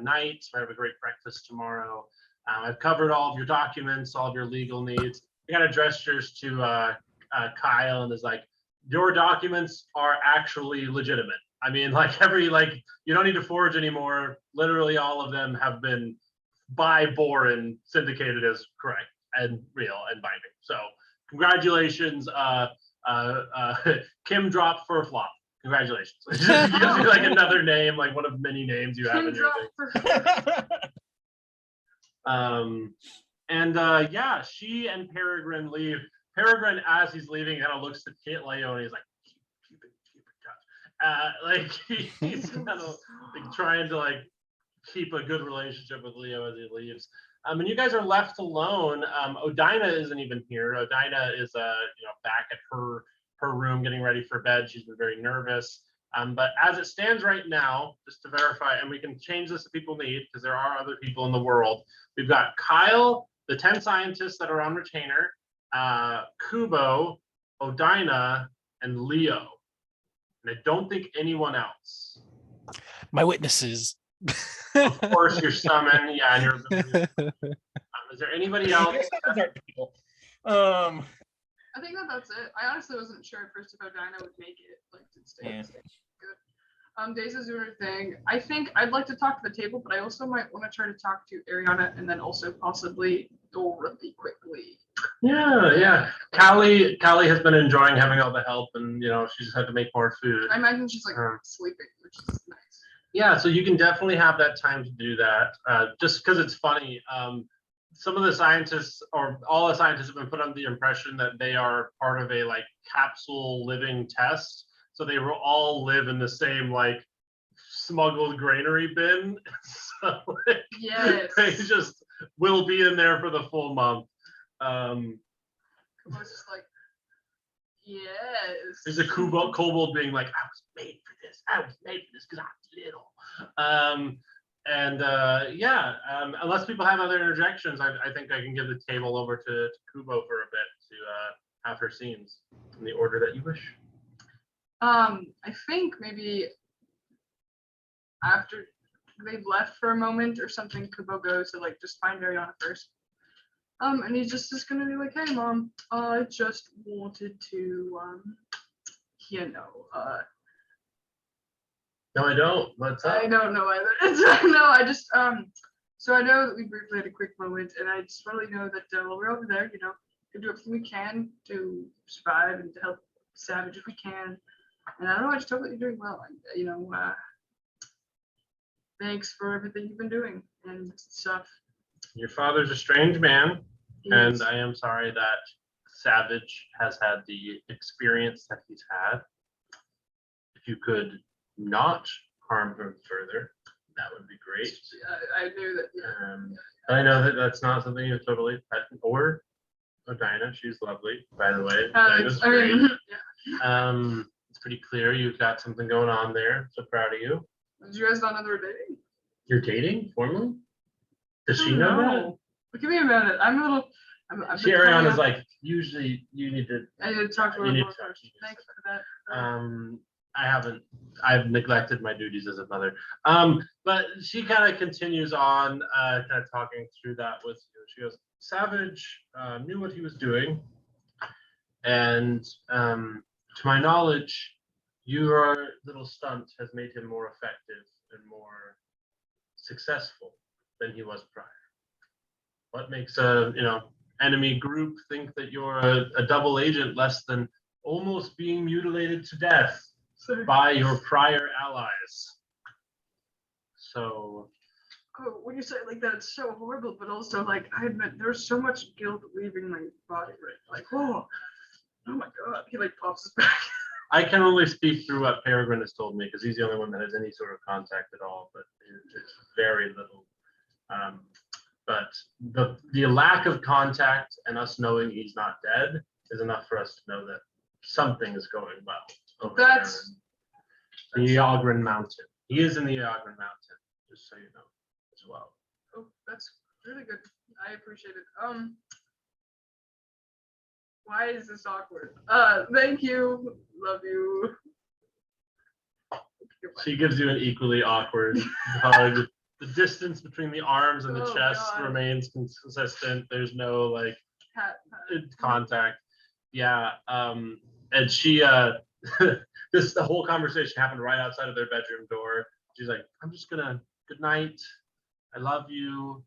night. We have a great breakfast tomorrow. I've covered all of your documents, all of your legal needs. He kind of gestures to Kyle and is like, your documents are actually legitimate. I mean, like you don't need to forge anymore. Literally all of them have been by Boren syndicated as correct and real and binding. So congratulations, Kim Drop for Flop. Congratulations. It just gives you like another name, like one of many names you have in your thing. Yeah, she and Peregrine leave. Peregrine, as he's leaving, kind of looks at Leo and he's like, keep it touch. He's kind of like trying to like keep a good relationship with Leo as he leaves. And you guys are left alone. Odina isn't even here. Odina is back at her room getting ready for bed. She's been very nervous. But as it stands right now, just to verify, and we can change this if people need, because there are other people in the world. We've got Kyle, the 10 scientists that are on retainer, Kubo, Odina, and Leo. And I don't think anyone else. My witnesses. Of course, your summon, yeah, and your ability. Is there anybody else? I think that's it. I honestly wasn't sure at first if Odina would make it, like, to stay. Yeah. Good. Daisa's doing her thing. I think I'd like to talk to the table, but I also might want to try to talk to Ariana and then also possibly Dorothy quickly. Yeah. Callie has been enjoying having all the help, and she's had to make more food. I imagine she's like sleeping, which is nice. Yeah, so you can definitely have that time to do that. Just because it's funny, some of the scientists, or all the scientists, have been put under the impression that they are part of a like capsule living test. So they will all live in the same like smuggled granary bin. So yes, they just will be in there for the full month. Kubo's just like, yes. There's a kobold being like, I was made for this. I was made for this because I'm little. Unless people have other interjections, I think I can give the table over to Kubo for a bit to have her scenes in the order that you wish. I think maybe after they've left for a moment or something, Kubo goes to like just find Ariana first. And he's just gonna be like, hey mom, I just wanted to No, I don't. What's up? I don't know either. No, I just so I know that we briefly had a quick moment, and I just really know that while we're over there, to do everything we can to survive and to help Savage if we can. And I don't know, I just hope that you're doing well. And, thanks for everything you've been doing and stuff. Your father's a strange man, Yes. and I am sorry that Savage has had the experience that he's had. If you could not harm him further, that would be great. I knew that. I know that that's not something you totally or Odina. She's lovely, by the way. Odina's great. It's pretty clear you've got something going on there. So proud of you. Did you guys not know they were dating? You're dating formally? Does she know that? What give me a minute. I'm a little. I've been Ariana's playing like, usually you need to. I need to talk to her You need more to talk first. to her. Thanks for that. I've neglected my duties as a mother. But she kind of continues on, kind of talking through that with you. She goes, Savage knew what he was doing. And to my knowledge, Your little stunt has made him more effective and more successful than he was prior. What makes a enemy group think that you're a double agent less than almost being mutilated to death by your prior allies? So Oh, when you say it like that, it's so horrible, but also like I admit there's so much guilt leaving my body, right? Like, oh my god, he like pops his back. I can only speak through what Peregrine has told me because he's the only one that has any sort of contact at all, but it's very little. But the lack of contact and us knowing he's not dead is enough for us to know that something is going well over That's- there in the Eogren Mountain. He is in the Eogren Mountain, just so you know as well. Oh, that's really good. I appreciate it. Why is this awkward? Thank you. Love you. Goodbye. She gives you an equally awkward hug. The distance between the arms and the Oh, chest God. remains consistent. There's no Pat. contact. Yeah. And she the whole conversation happened right outside of their bedroom door. She's like, I'm just gonna good night. I love you.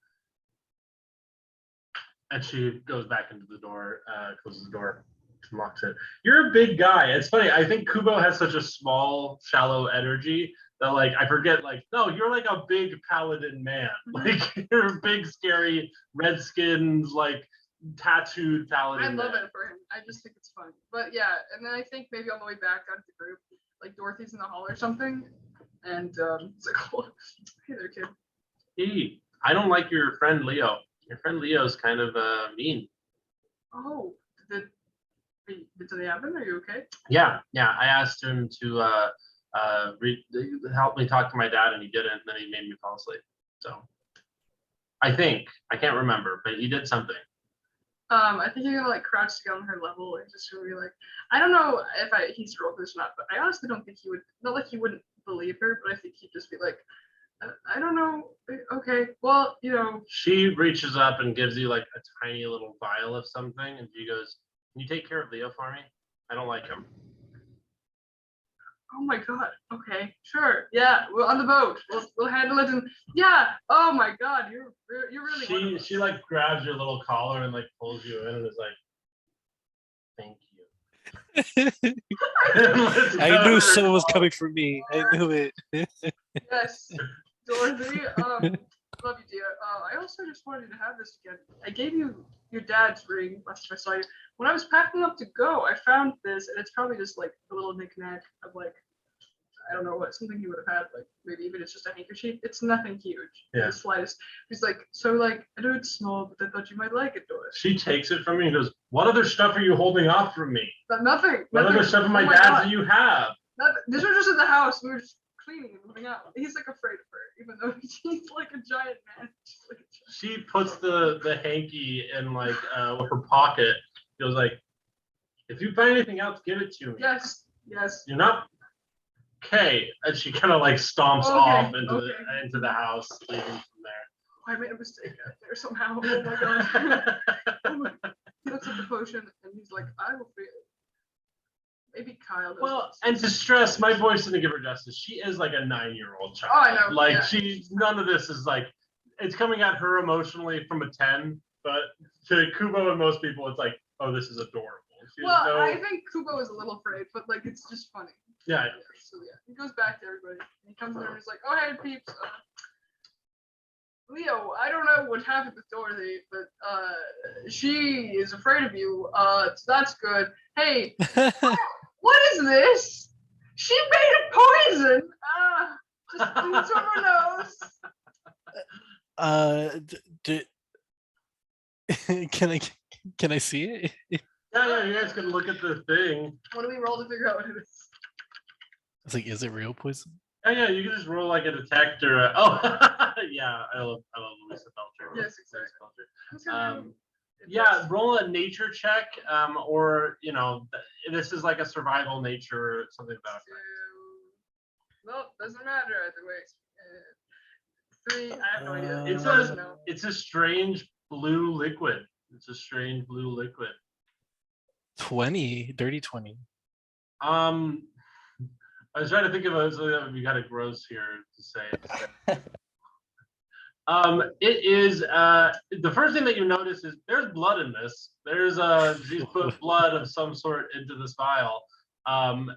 And she goes back into the door, closes the door, and locks it. You're a big guy. It's funny. I think Kubo has such a small, shallow energy that I forget, no, you're like a big paladin man. You're a big, scary, redskins, tattooed paladin. I love man. it for him. I just think it's fun. But yeah, and then I think maybe on the way back out of the group, Dorothy's in the hall or something, and it's like, oh, hey there, kid. Hey, I don't like your friend Leo. Your friend Leo's kind of mean. Oh, did they happen? Are you okay? Yeah. I asked him to help me talk to my dad, and he didn't. And then he made me fall asleep. So I can't remember, but he did something. I think you're gonna crouch to get on her level and just really I don't know if he's rolled this or not, but I honestly don't think he would. Not he wouldn't believe her, but I think he'd just be like, I don't know. Okay, well, She reaches up and gives you a tiny little vial of something, and she goes, "Can you take care of Leo for me? I don't like him." Oh my god. Okay, sure. Yeah, we're on the boat. We'll handle it. And yeah. Oh my god, you're really. one of She us. grabs your little collar and pulls you in and is like, "Thank you." I knew someone was coming for me. I knew it. Yes, Dorothy. Love you, dear. I also just wanted to have this again. I gave you your dad's ring last time I saw you. When I was packing up to go, I found this, and it's probably just a little knick-knack of I don't know what, something he would have had, maybe even it's just a handkerchief. It's nothing huge. Yeah. The slightest. He's like, so I know it's small, but I thought you might like it, Doris. She takes it from me and goes, "What other stuff are you holding off from me? But nothing. What nothing. other stuff of my Oh dad's God. do you have?" Nothing. These were just in the house. We were just cleaning and moving out. He's afraid of her, even though he's a giant man. She puts the hanky in her pocket. She goes "If you find anything else, give it to me. Yes. You're not okay." And she kind of stomps Okay, off into okay. the house, leaving from I made a mistake out there somehow. Oh my god. Oh my- He looks at the potion and he's like, I will feel it. Maybe Kyle does. Well, and to stress, my voice didn't give her justice. She is a 9-year-old child. Oh, I know, yeah. None of this is it's coming at her emotionally from a 10, but to Kubo and most people, it's oh, this is adorable. She has Well, no- I think Kubo is a little afraid, but it's just funny. Yeah. So yeah, he goes back to everybody. He comes in and he's like, oh hey peeps. Leo, I don't know what happened with Dorothy, but she is afraid of you. So that's good. Hey, what is this? She made a poison. Just someone knows. Can I see it? Yeah, you guys can look at the thing. What do we roll to figure out what it is? It's is it real poison? Yeah, you can just roll a detector. Oh, yeah, I love Louisa Belcher. Yes, exactly. What's her name? Yeah, roll a nature check, or this is a survival nature or something about it. Well, doesn't matter either way. 3. I have no idea. It's I don't know. It's a strange blue liquid. 20, dirty 20. I was trying to think of something that would be kind of gross here to say. It is the first thing that you notice is there's blood in this. There's she's put blood of some sort into this vial. And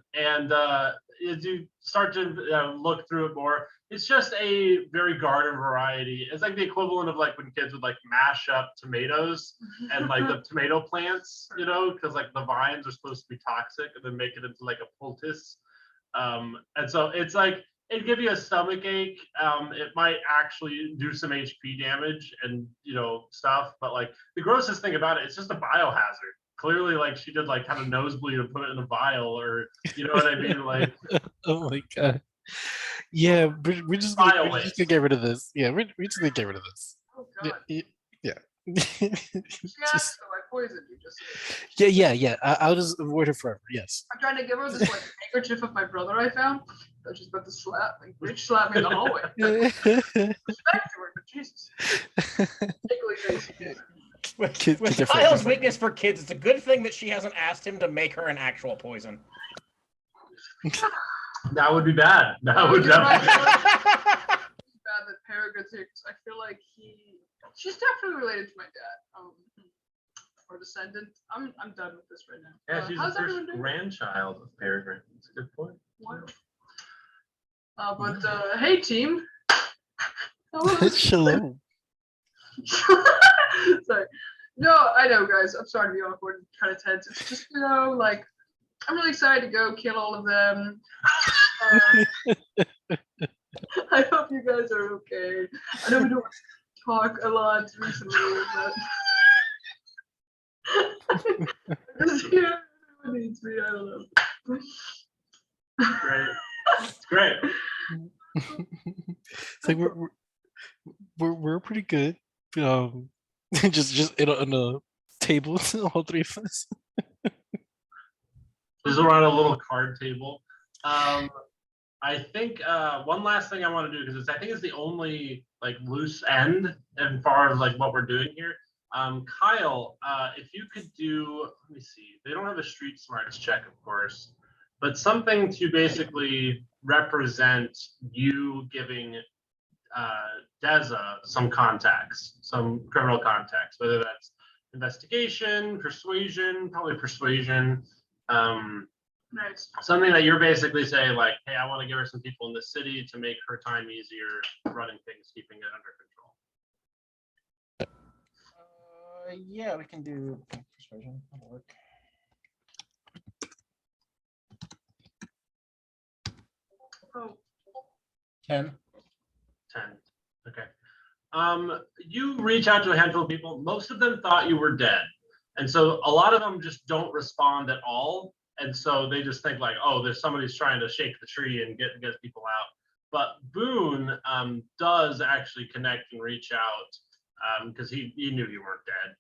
as you start to look through it more, it's just a very garden variety. It's like the equivalent of like when kids would like mash up tomatoes and like the tomato plants, you know, because like the vines are supposed to be toxic and then make it into like a poultice. And so it's like it'd give you a stomach ache. It might actually do some HP damage and you know stuff, but like the grossest thing about it, it's just a biohazard. Clearly, like she did like kind of nosebleed and put it in a vial, or you know what I mean, like. Oh my god. Yeah, we're just gonna get rid of this. Yeah, we're just gonna get rid of this. Oh god. Yeah. She asked for my poison. You just said. Yeah. I'll just avoid her forever. Yes. I'm trying to give her this like handkerchief of my brother I found. That she's about to slap, like bitch slap me in the hallway. Respect to her, but Jesus. Tickly face again. With Kyle's weakness for kids, it's a good thing that she hasn't asked him to make her an actual poison. That would be bad. That would definitely be bad that Peregrine takes. I feel like she's definitely related to my dad. Or descendant. I'm done with this right now. Yeah, she's the first grandchild of Peregrine. That's a good point. But hey team. Shalom. Sorry. No, I know guys. I'm sorry to be awkward and kind of tense. It's just, you know, like I'm really excited to go kill all of them. I hope you guys are okay. I know we don't talk a lot recently, but just here, everyone needs me. I don't know. Great. It's great. It's like we're pretty good. Just on a table, all three of us. Just around a little card table. I think one last thing I want to do because I think it's the only like loose end as far as like what we're doing here. Kyle, if you could do, let me see. They don't have a street smarts check, of course, but something to basically represent you giving Deza some contacts, some criminal contacts, whether that's investigation, persuasion, probably persuasion. Nice. Something that you're basically saying like, hey, I want to give her some people in the city to make her time easier running things, keeping it under control. Yeah, we can do persuasion. That'll work. Oh. 10. 10. Okay. You reach out to a handful of people. Most of them thought you were dead. And so a lot of them just don't respond at all. And so they just think like, oh, there's somebody's trying to shake the tree and get people out. But Boone does actually connect and reach out because he knew you weren't dead.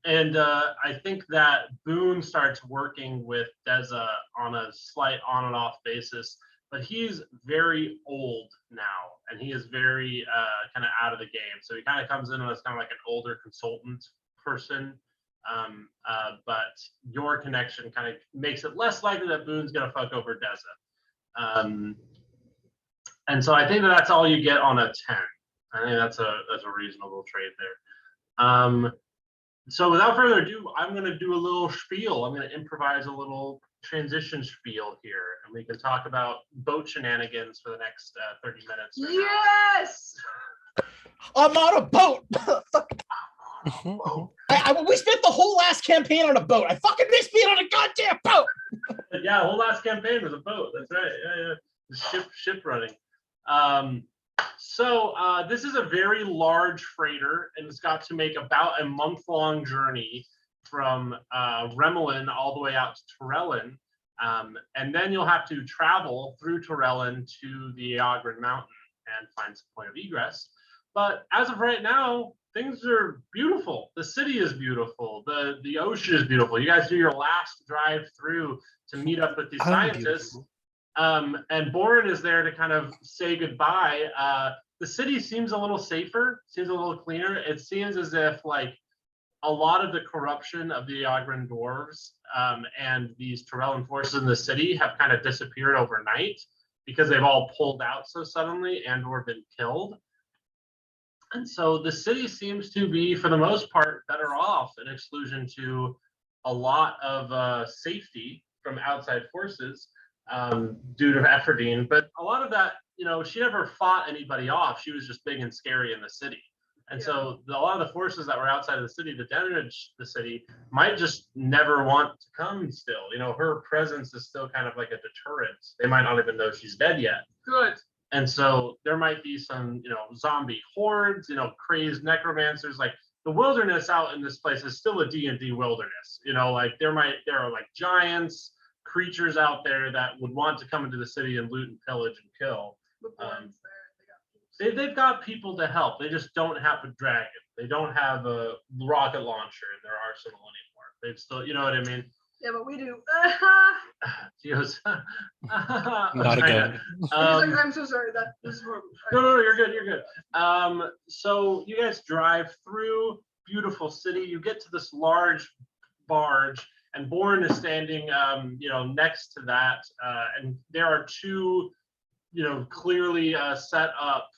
And I think that Boone starts working with Deza on a slight on and off basis, but he's very old now and he is very kind of out of the game. So he kind of comes in as kind of like an older consultant person. But your connection kind of makes it less likely that Boone's going to fuck over Deza. And so I think that that's all you get on a 10. I think that's a reasonable trade there. So without further ado, I'm going to do a little spiel. I'm going to improvise a little transition spiel here, and we can talk about boat shenanigans for the next 30 minutes. Yes! I'm on a boat! We spent the whole last campaign on a boat. I fucking miss being on a goddamn boat! Yeah, the whole last campaign was a boat. That's right. Yeah. The ship running. So this is a very large freighter, and it's got to make about a month-long journey from Remalin all the way out to Torellin. And then you'll have to travel through Torellin to the Iagran Mountain and find some point of egress. But as of right now, things are beautiful. The city is beautiful. The ocean is beautiful. You guys do your last drive through to meet up with these scientists. And Boren is there to kind of say goodbye. The city seems a little safer, seems a little cleaner. It seems as if like a lot of the corruption of the Iagran dwarves and these Torellan forces in the city have kind of disappeared overnight because they've all pulled out so suddenly and or been killed. And so the city seems to be, for the most part, better off in exclusion to a lot of safety from outside forces due to Ephrodine. But a lot of that, she never fought anybody off. She was just big and scary in the city. And so a lot of the forces that were outside of the city that damaged the city might just never want to come still. Her presence is still kind of like a deterrent. They might not even know she's dead yet. Good. And so there might be some, zombie hordes, crazed necromancers. Like the wilderness out in this place is still a D&D wilderness. Like there are like giants, creatures out there that would want to come into the city and loot and pillage and kill. The Borns there, They've got people to help. They just don't have a dragon. They don't have a rocket launcher in their arsenal anymore. They've still, you know what I mean? Yeah, but we do. She goes, Not again. I'm so sorry. That was horrible. No, you're good. You're good. So you guys drive through beautiful city. You get to this large barge, and Bourne is standing, next to that. And there are two, clearly set up.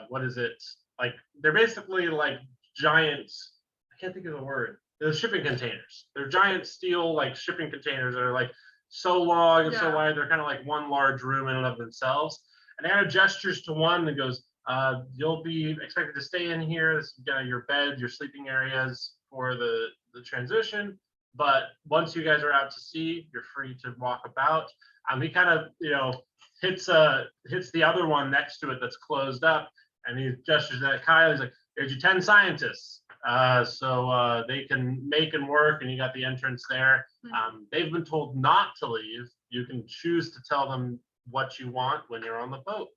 What is it? Like they're basically like giants. I can't think of the word. They're shipping containers. They're giant steel like shipping containers that are like so long and so wide. They're kind of like one large room in and of themselves. And Anna gestures to one and goes, "You'll be expected to stay in here. This is your bed, your sleeping areas for the transition. But once you guys are out to sea, you're free to walk about." He kind of hits the other one next to it that's closed up, and he gestures at Kyle. He's like, "There's your 10 scientists. So they can make and work, and you got the entrance there. They've been told not to leave. You can choose to tell them what you want when you're on the boat."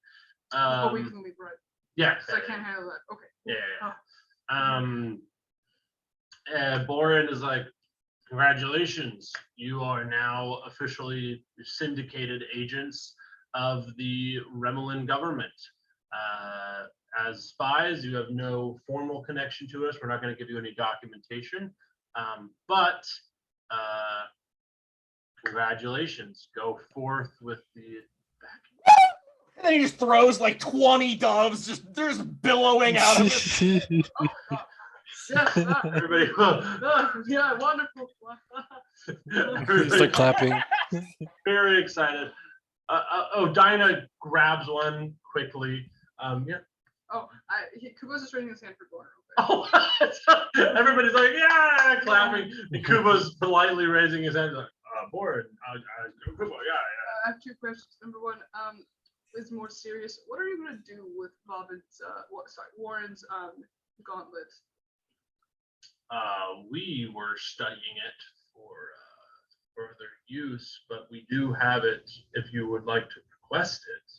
We can leave, right? Yeah. So I can't handle that. Okay. Yeah. Boren is like, "Congratulations. You are now officially syndicated agents of the Remalin government. As spies, you have no formal connection to us. We're not going to give you any documentation. But congratulations. Go forth with the And then he just throws like 20 doves, there's billowing out of it. Yes, everybody. yeah, wonderful. Start clapping. Very excited. Dinah grabs one quickly. Yeah. Kubo's just raising his hand for Gordon. Oh, everybody's like, yeah, clapping. And Kubo's politely raising his hand, like, bored. Kubo, yeah. I have two questions. Number one, is more serious. What are you gonna do with Warren's gauntlet? We were studying it for further use, but we do have it if you would like to request it.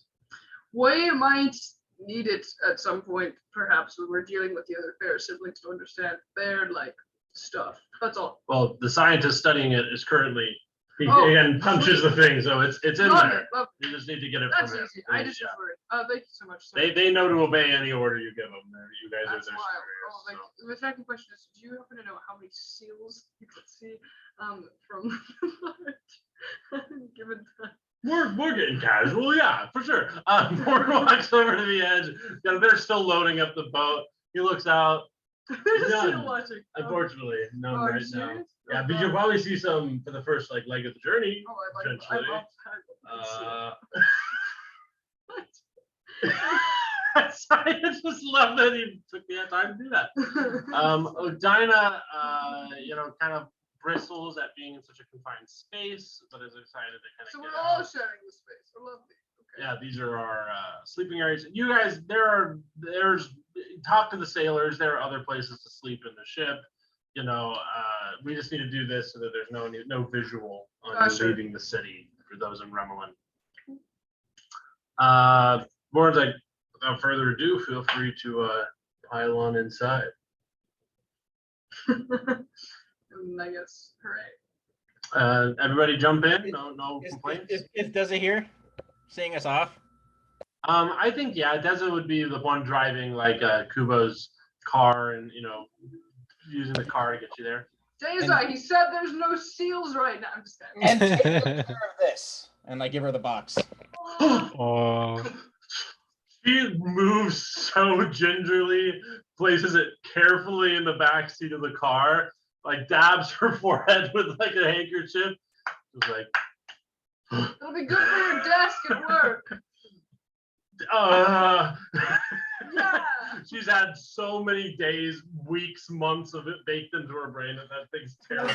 We might need it at some point, perhaps when we're dealing with the other fair siblings to understand their stuff. That's all. Well, the scientist studying it is currently again punches the thing, so it's in there. You just need to get it That's from him. easy. I just prefer it. Thank you so much. They know to obey any order you give them. You guys That's are their wild. superiors. The second question is: do you happen to know how many seals you could see from given time? We're getting casual, yeah, for sure. Morgan walks over to the edge. They're still loading up the boat. He looks out. They're None. still watching. Unfortunately, none Are you right now. serious? Yeah, but you'll probably see some for the first leg of the journey. Oh, I Potentially. I just love that he took the time to do that. Dinah, kind of bristles at being in such a confined space, but is excited to kind of So get we're all out. sharing the space. I love it. Okay. Yeah, these are our sleeping areas. You guys, there's talk to the sailors. There are other places to sleep in the ship. We just need to do this so that there's no visual on you leaving the city for those in Remalin. Boren's like, without further ado, feel free to pile on inside. I guess. Hooray. Everybody jump in. No complaints. Does it hear? Seeing us off? I think Deza would be the one driving like Kubo's car and using the car to get you there. Daisy, he said there's no seals right now. I'm just kidding. And take good care of this. And I give her the box. Oh, She moves so gingerly, places it carefully in the back seat of the car, like dabs her forehead with like a handkerchief. Just like, It'll be good for your desk at work. Yeah. She's had so many days, weeks, months of it baked into her brain that thing's terrible.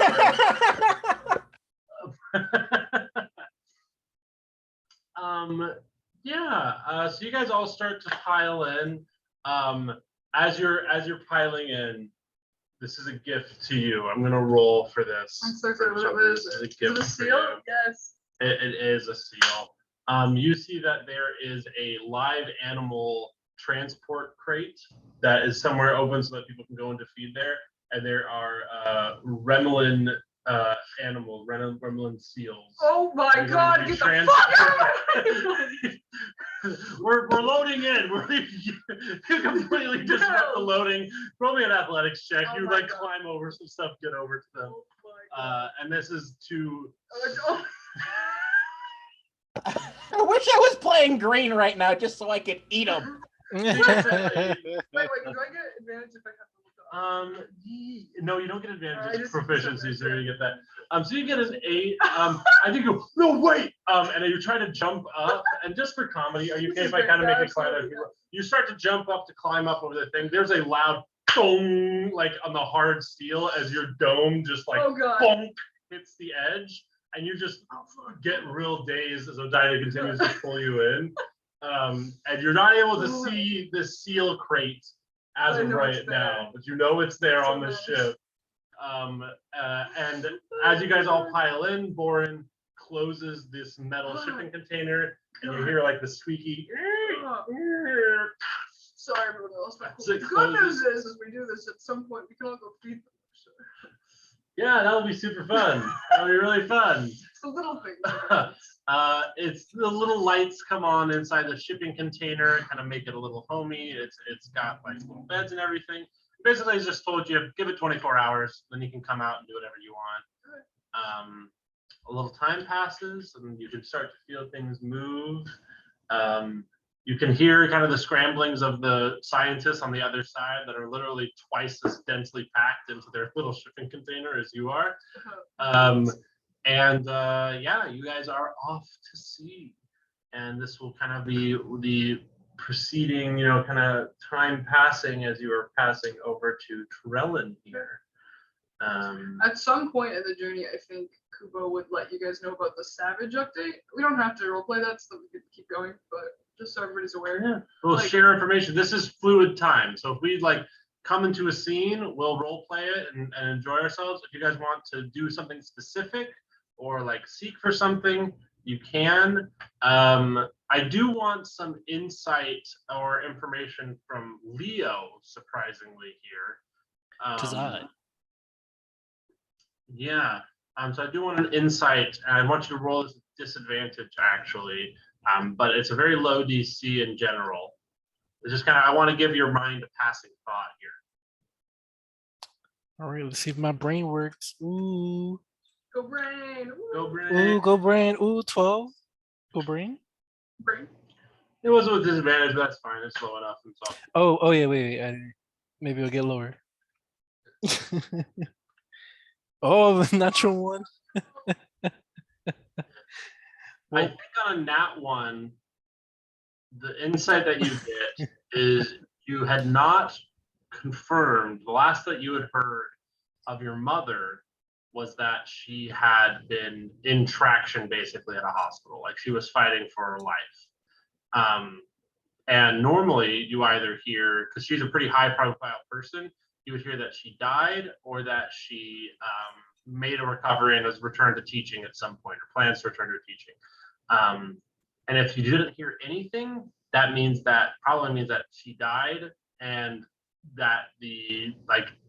Yeah. So you guys all start to pile in. As you're piling in, this is a gift to you. I'm gonna roll for this. I'm so excited. What is it? Is it a seal? Yes. It is a seal. You see that there is a live animal transport crate that is somewhere open so that people can go in to feed there. And there are Remalin animals, Remalin seals. Oh my They're God, gonna be get the fuck out of here. We're loading in. You completely disrupt the loading. Roll me an athletics check. Oh You my like God. climb over some stuff, get over to them. Oh my God. And this is to Oh, I wish I was playing green right now just so I could eat them. wait, do I get advantage if I have to look up? no, you don't get I advantage. It's just- proficiency, so you get that. So you get an 8. I think you go, no, wait. And then you try to jump up, and just for comedy, are you okay if I kind of make it climb? You start to jump up to climb up over the thing. There's a loud boom, like on the hard steel, as your dome just like Oh God. bonk hits the edge, and you just get real dazed as Odina continues to pull you in. And you're not able to see the seal crate as I of know right it's now, there. but you know it's there So on the nice. ship. And as you guys all pile in, Boren closes this metal shipping container, and you hear like the squeaky. Sorry, everyone else. But So it the good news closes. is we do this at some point, we can all go feed them. Yeah, that'll be super fun. That'll be really fun. It's the little things. It's the little lights come on inside the shipping container, kind of make it a little homey. It's got like little beds and everything. Basically, it's just told you give it 24 hours, then you can come out and do whatever you want. A little time passes, and you can start to feel things move. You can hear kind of the scramblings of the scientists on the other side that are literally twice as densely packed into their little shipping container as you are. Yeah, you guys are off to sea, and this will kind of be the preceding, kind of time passing as you are passing over to Trellin here. At some point in the journey, I think Kubo would let you guys know about the Savage update. We don't have to roleplay that, so we could keep going, but just so everybody's aware. Yeah, we'll share information. This is fluid time, so if we like come into a scene, we'll role play it and enjoy ourselves. If you guys want to do something specific or like seek for something, you can. I do want some insight or information from Leo, surprisingly here. Yeah. So I do want an insight, and I want you to roll as a disadvantage actually. But it's a very low DC in general. It's just kind of, I want to give your mind a passing thought here. All right, let's see if my brain works. Ooh. Go brain. Go brain. Ooh, go brain. Ooh, 12. Go brain. Brain. It wasn't with disadvantage, but that's fine. It's slow enough. And so. Oh, yeah, wait. Maybe I'll get lower. Oh, the natural one. I think on a nat 1, the insight that you get is you had not confirmed, the last that you had heard of your mother was that she had been in traction basically at a hospital, like she was fighting for her life. And normally you either hear, because she's a pretty high profile person, you would hear that she died or that she made a recovery and has returned to teaching at some point or plans to return to teaching. And if you didn't hear anything, that probably means that she died and that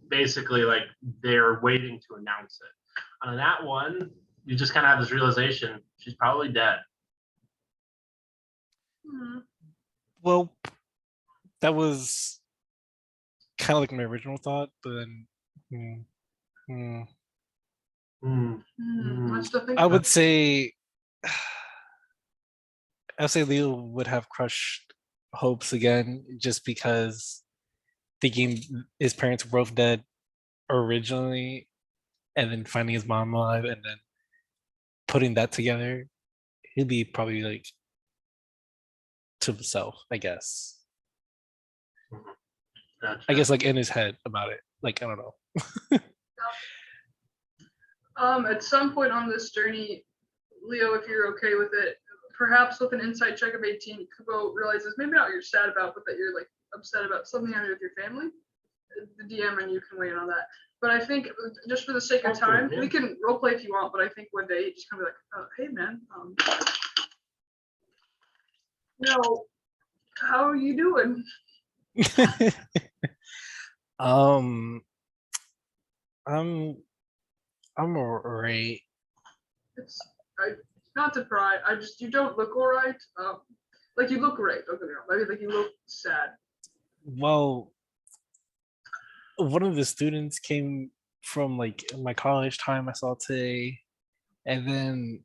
basically they're waiting to announce it. On that one, you just kind of have this realization she's probably dead. Well, that was kind of like my original thought, but then Hmm. Hmm. Much to think I would about. say, I'd say Leo would have crushed hopes again, just because thinking his parents were both dead originally, and then finding his mom alive, and then putting that together, he'd be probably like to himself, I guess. Gotcha. I guess like in his head about it. Like I don't know. At some point on this journey, Leo, if you're okay with it, perhaps with an insight check of 18, Kubo realizes maybe not what you're sad about, but that you're like upset about something happening with your family. The DM and you can weigh in on that. But I think just for the sake of Sounds good, time, yeah. we can roleplay if you want, but I think one day you just kind of be like, hey man, how are you doing? um, I'm alright. It's not to pry. You don't look all right. Like you look great. Don't get me wrong. Maybe like you look sad. Well, one of the students came from like my college time I saw today, and then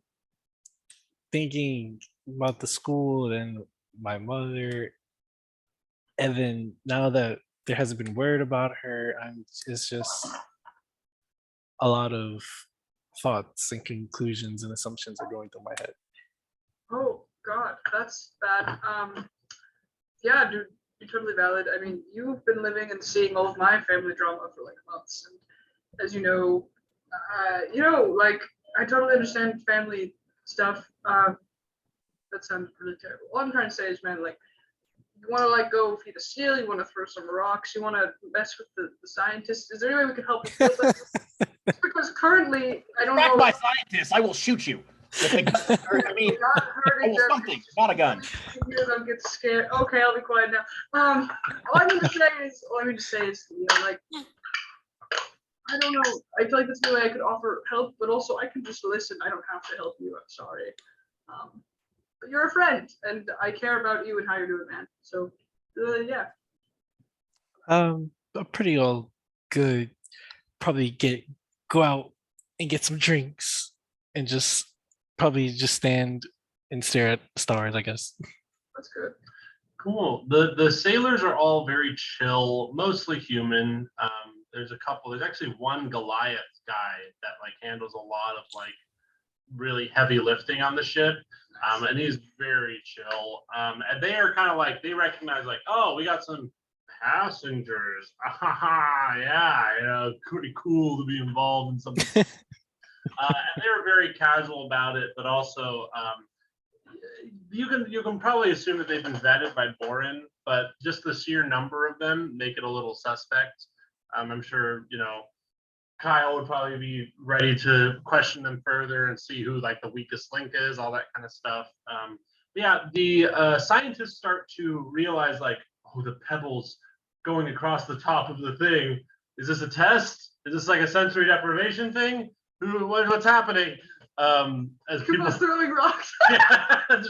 thinking about the school and my mother, and then now that there hasn't been word about her, it's just a lot of thoughts and conclusions and assumptions are going through my head. Oh God, that's bad. Yeah, dude, you're totally valid. I mean, you've been living and seeing all of my family drama for like months, and as you know, like I totally understand family stuff. That sounds really terrible. What I'm trying to say is, man, like you want to like go feed a seal, you want to throw some rocks, you want to mess with the scientists. Is there any way we can help you feel better? It's because currently I don't Back know. by scientists, I will shoot you. With a gun. I mean, You're not hurting them. something, not a gun. You hear them get scared. Okay, I'll be quiet now. All I mean to say is, you know, like, I don't know. I feel like that's the way I could offer help, but also I can just listen. I don't have to help you. I'm sorry. But you're a friend, and I care about you and how you're doing, man. So, yeah. I'm pretty all good. Probably go out and get some drinks and just probably just stand and stare at stars, I guess. That's good. Cool. The sailors are all very chill, mostly human. There's actually one Goliath guy that like handles a lot of like really heavy lifting on the ship. And he's very chill. And they are kind of like, they recognize like, oh, we got some passengers. Yeah, pretty cool to be involved in something. And they were very casual about it, but also you can probably assume that they've been vetted by Boren, but just the sheer number of them make it a little suspect. I'm sure, Kyle would probably be ready to question them further and see who like the weakest link is, all that kind of stuff. Yeah, the scientists start to realize like, oh, the pebbles going across the top of the thing. Is this a test? Is this like a sensory deprivation thing? What's happening? As people throwing rocks. Yeah, the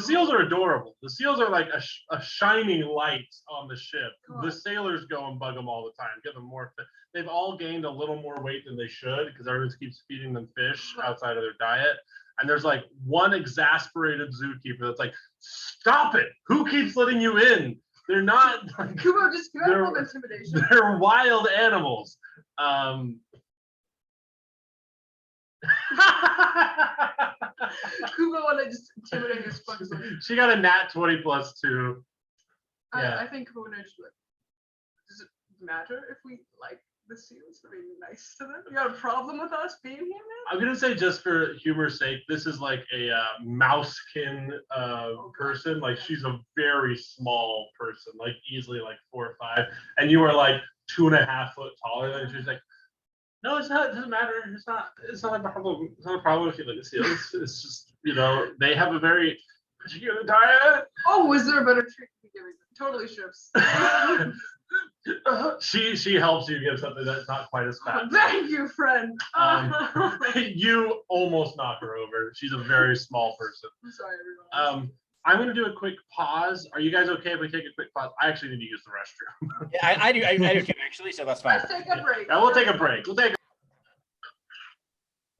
seals are adorable. The seals are like a shining light on the ship. The sailors go and bug them all the time, give them more. They've all gained a little more weight than they should because everyone keeps feeding them fish outside of their diet. And there's like one exasperated zookeeper that's like, "Stop it! Who keeps letting you in? They're not." Like, Kubo, just give them intimidation. They're wild animals. Kubo wanna just intimidate his fuck. She got a nat 20 plus 2. Yeah. I think Kubo would just be like, does it matter if we like the seals for being nice to them? You got a problem with us being here, man? I'm gonna say just for humor's sake, this is like a mousekin person. Like she's a very small person, like easily like 4 or 5, and you are like 2.5 foot taller than her. She's like, no, it's not. It doesn't matter. It's not a problem. It's not a problem if you like the seals. It's just they have a very particular diet. Oh, is there a better treat to be giving? Totally ships. She helps you get something that's not quite as fat. Thank you, friend. You almost knock her over. She's a very small person. I'm sorry, everyone. I'm gonna do a quick pause. Are you guys okay if we take a quick pause? I actually need to use the restroom. Yeah, I do too, actually, so that's fine. Let's take a break. Yeah, we'll take a break.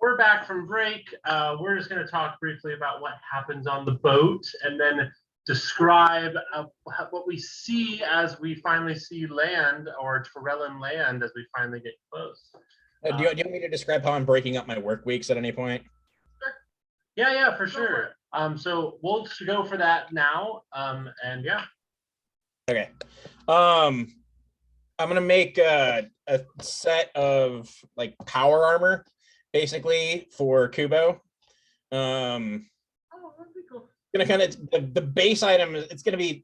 We're back from break. We're just going to talk briefly about what happens on the boat and then describe what we see as we finally see land, or Remalin land as we finally get close. Do you want me to describe how I'm breaking up my work weeks at any point? Yeah, for sure. So we'll go for that now. And yeah. Okay. I'm gonna make a set of like power armor, basically for Kubo. Oh, that'd be cool. Gonna kind of the base item. It's gonna be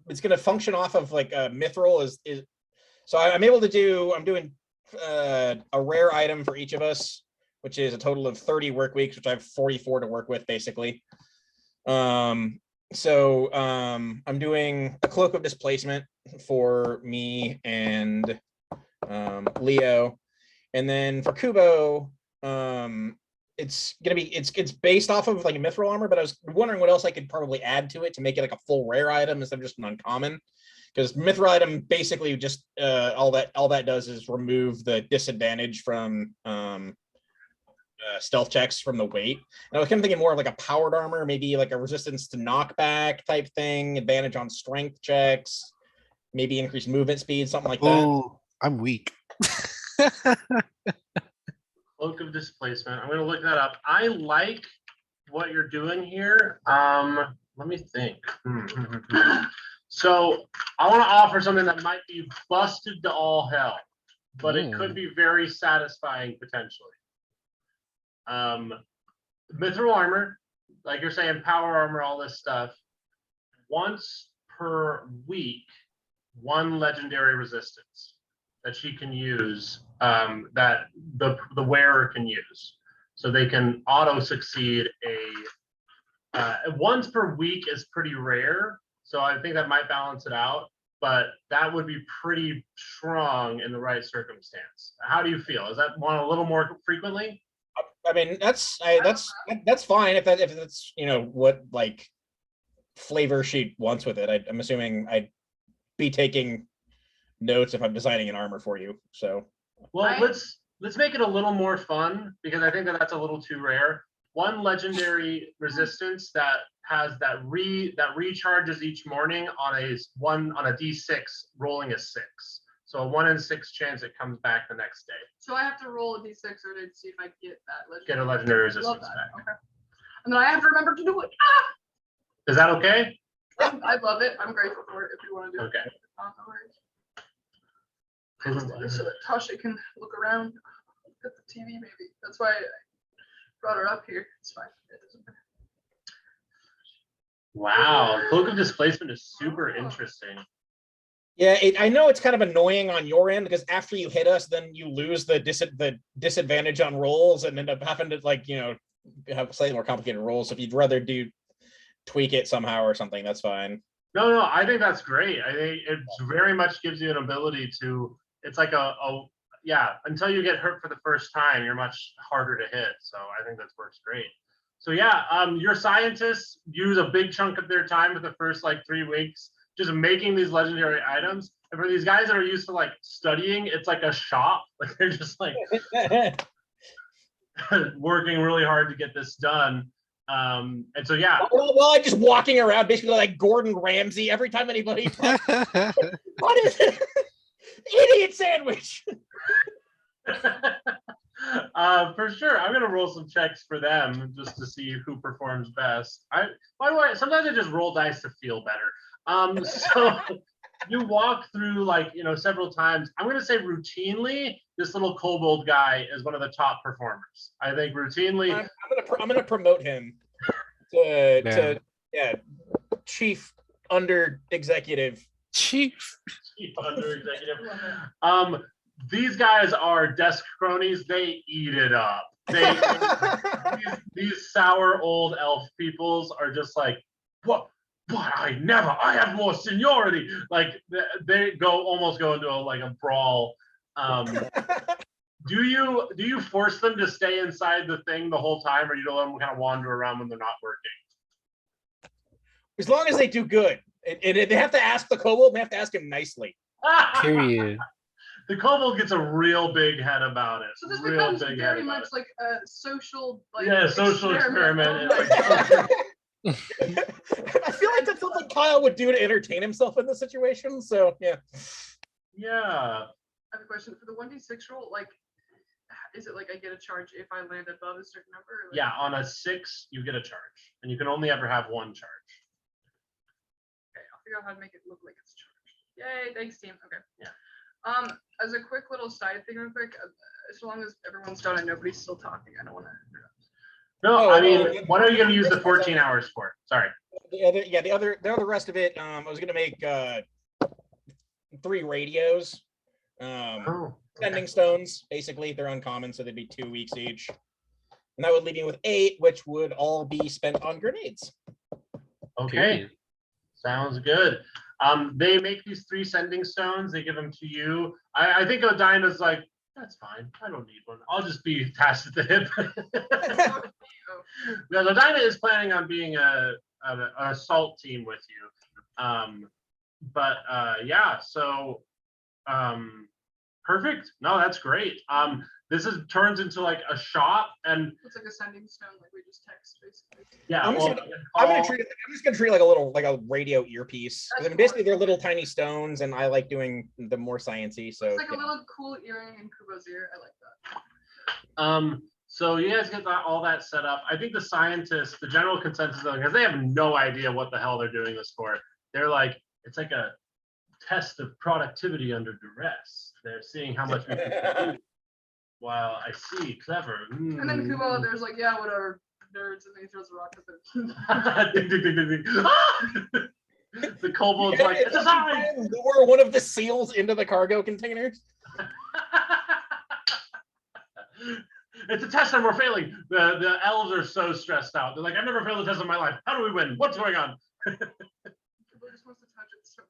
it's gonna function off of like a mithril is. So I'm able to do. I'm doing a rare item for each of us, which is a total of 30 work weeks, which I have 44 to work with basically. I'm doing a cloak of displacement for me and Leo, and then for Kubo, it's based off of like a mithril armor, but I was wondering what else I could probably add to it to make it like a full rare item instead of just an uncommon, because mithril item basically just all that does is remove the disadvantage from stealth checks from the weight. And I was kind of thinking more of like a powered armor, maybe like a resistance to knockback type thing, advantage on strength checks, maybe increased movement speed, something like that. Oh, I'm weak. Cloak of displacement. I'm going to look that up. I like what you're doing here. Let me think. So I want to offer something that might be busted to all hell, but it could be very satisfying potentially. Mithril armor, like you're saying, power armor, all this stuff. Once per week, one legendary resistance that she can use, that the wearer can use, so they can auto succeed once per week is pretty rare. So I think that might balance it out, but that would be pretty strong in the right circumstance. How do you feel? Is that one a little more frequently? I mean, that's fine if that's what like flavor she wants with it. I'm assuming I'd be taking notes if I'm designing an armor for you. So well, let's make it a little more fun, because I think that's a little too rare. One legendary resistance that has that recharges each morning on a D6 rolling a 6. So a 1 in 6 chance it comes back the next day. So I have to roll a d6 or to see if I get that legendary. Get a legendary resistance Love that. back. Okay. And then I have to remember to do it. Is that okay? I love it. I'm grateful for it if you want to do Okay. it. No worries. So that Tasha can look around at the TV maybe. That's why I brought her up here. It's fine. It doesn't matter. Wow, Cloak of Displacement is super interesting. yeah, I know it's kind of annoying on your end, because after you hit us, then you lose the disadvantage on rolls and end up having to have slightly more complicated rolls. So if you'd rather tweak it somehow or something, that's fine. No, I think that's great. I think it very much gives you an ability to. It's like until you get hurt for the first time, you're much harder to hit. So I think that works great. So yeah, your scientists use a big chunk of their time for the first 3 weeks just making these legendary items. And for these guys that are used to studying, it's like a shop. Like they're just working really hard to get this done. And so yeah. Well, I'm just walking around basically like Gordon Ramsay every time anybody. What is it? Idiot sandwich. For sure, I'm gonna roll some checks for them just to see who performs best. Sometimes I just roll dice to feel better. So you walk through several times. I'm gonna say routinely, this little kobold guy is one of the top performers. I think routinely. I'm gonna promote him to chief under executive. Chief under executive. These guys are desk cronies. They eat it up. These sour old elf peoples are just like, what? I have more seniority. They almost go into a brawl. Do you force them to stay inside the thing the whole time, or you don't let them kind of wander around when they're not working? As long as they do good. And they have to ask the kobold, they have to ask him nicely. Period. The kobold gets a real big head about it. So this real becomes big head very about much it. like a social, like Yeah, social experiment. Oh my God. I feel like that's something Kyle would do to entertain himself in this situation. So yeah. Yeah. I have a question for the 1d6 roll. Like, is it like I get a charge if I land above a certain number? Or like, Yeah, on a 6, you get a charge. And you can only ever have one charge. Okay, I'll figure out how to make it look like it's charged. Yay, thanks, team. Okay. Yeah. As a quick little side thing, real quick, as long as everyone's done and nobody's still talking, I don't want to interrupt. No, Oh, I mean, oh, what are you going to use the that's- 14 hours for? Sorry. The other rest of it, I was gonna make 3 radios. Oh, Sending stones, basically, they're uncommon, so they'd be 2 weeks each. And that would leave me with 8, which would all be spent on grenades. okay. Period. Sounds good. They make these 3 sending stones. They give them to you. I think Odina's like, that's fine. I don't need one. I'll just be attached at the hip. Yeah, Odina is planning on being an assault team with you. Yeah, so perfect. No, that's great. This turns into like a shop, and It's like a sending stone, like we just text basically. yeah, I'm just well, I'm just gonna treat it like a radio earpiece. 'Cause I mean, basically, they're little tiny stones, and I like doing the more sciencey. So It's like yeah. a little cool earring in Kubo's ear. I like that. So you guys get all that set up. I think the scientists, the general consensus, because they have no idea what the hell they're doing this for. They're like, it's like a test of productivity under duress. They're seeing how much we can do. While I see, clever. And then Kubo, there's like, yeah, whatever, nerds, and then he throws a rock at them. Ding, ding, ding, ding, ding. Ah! The kobold's like, it's a sign. Lure one of the seals into the cargo containers. It's a test and we're failing. The elves are so stressed out. They're like, I've never failed a test in my life. How do we win? What's going on? Kubo just wants to touch it so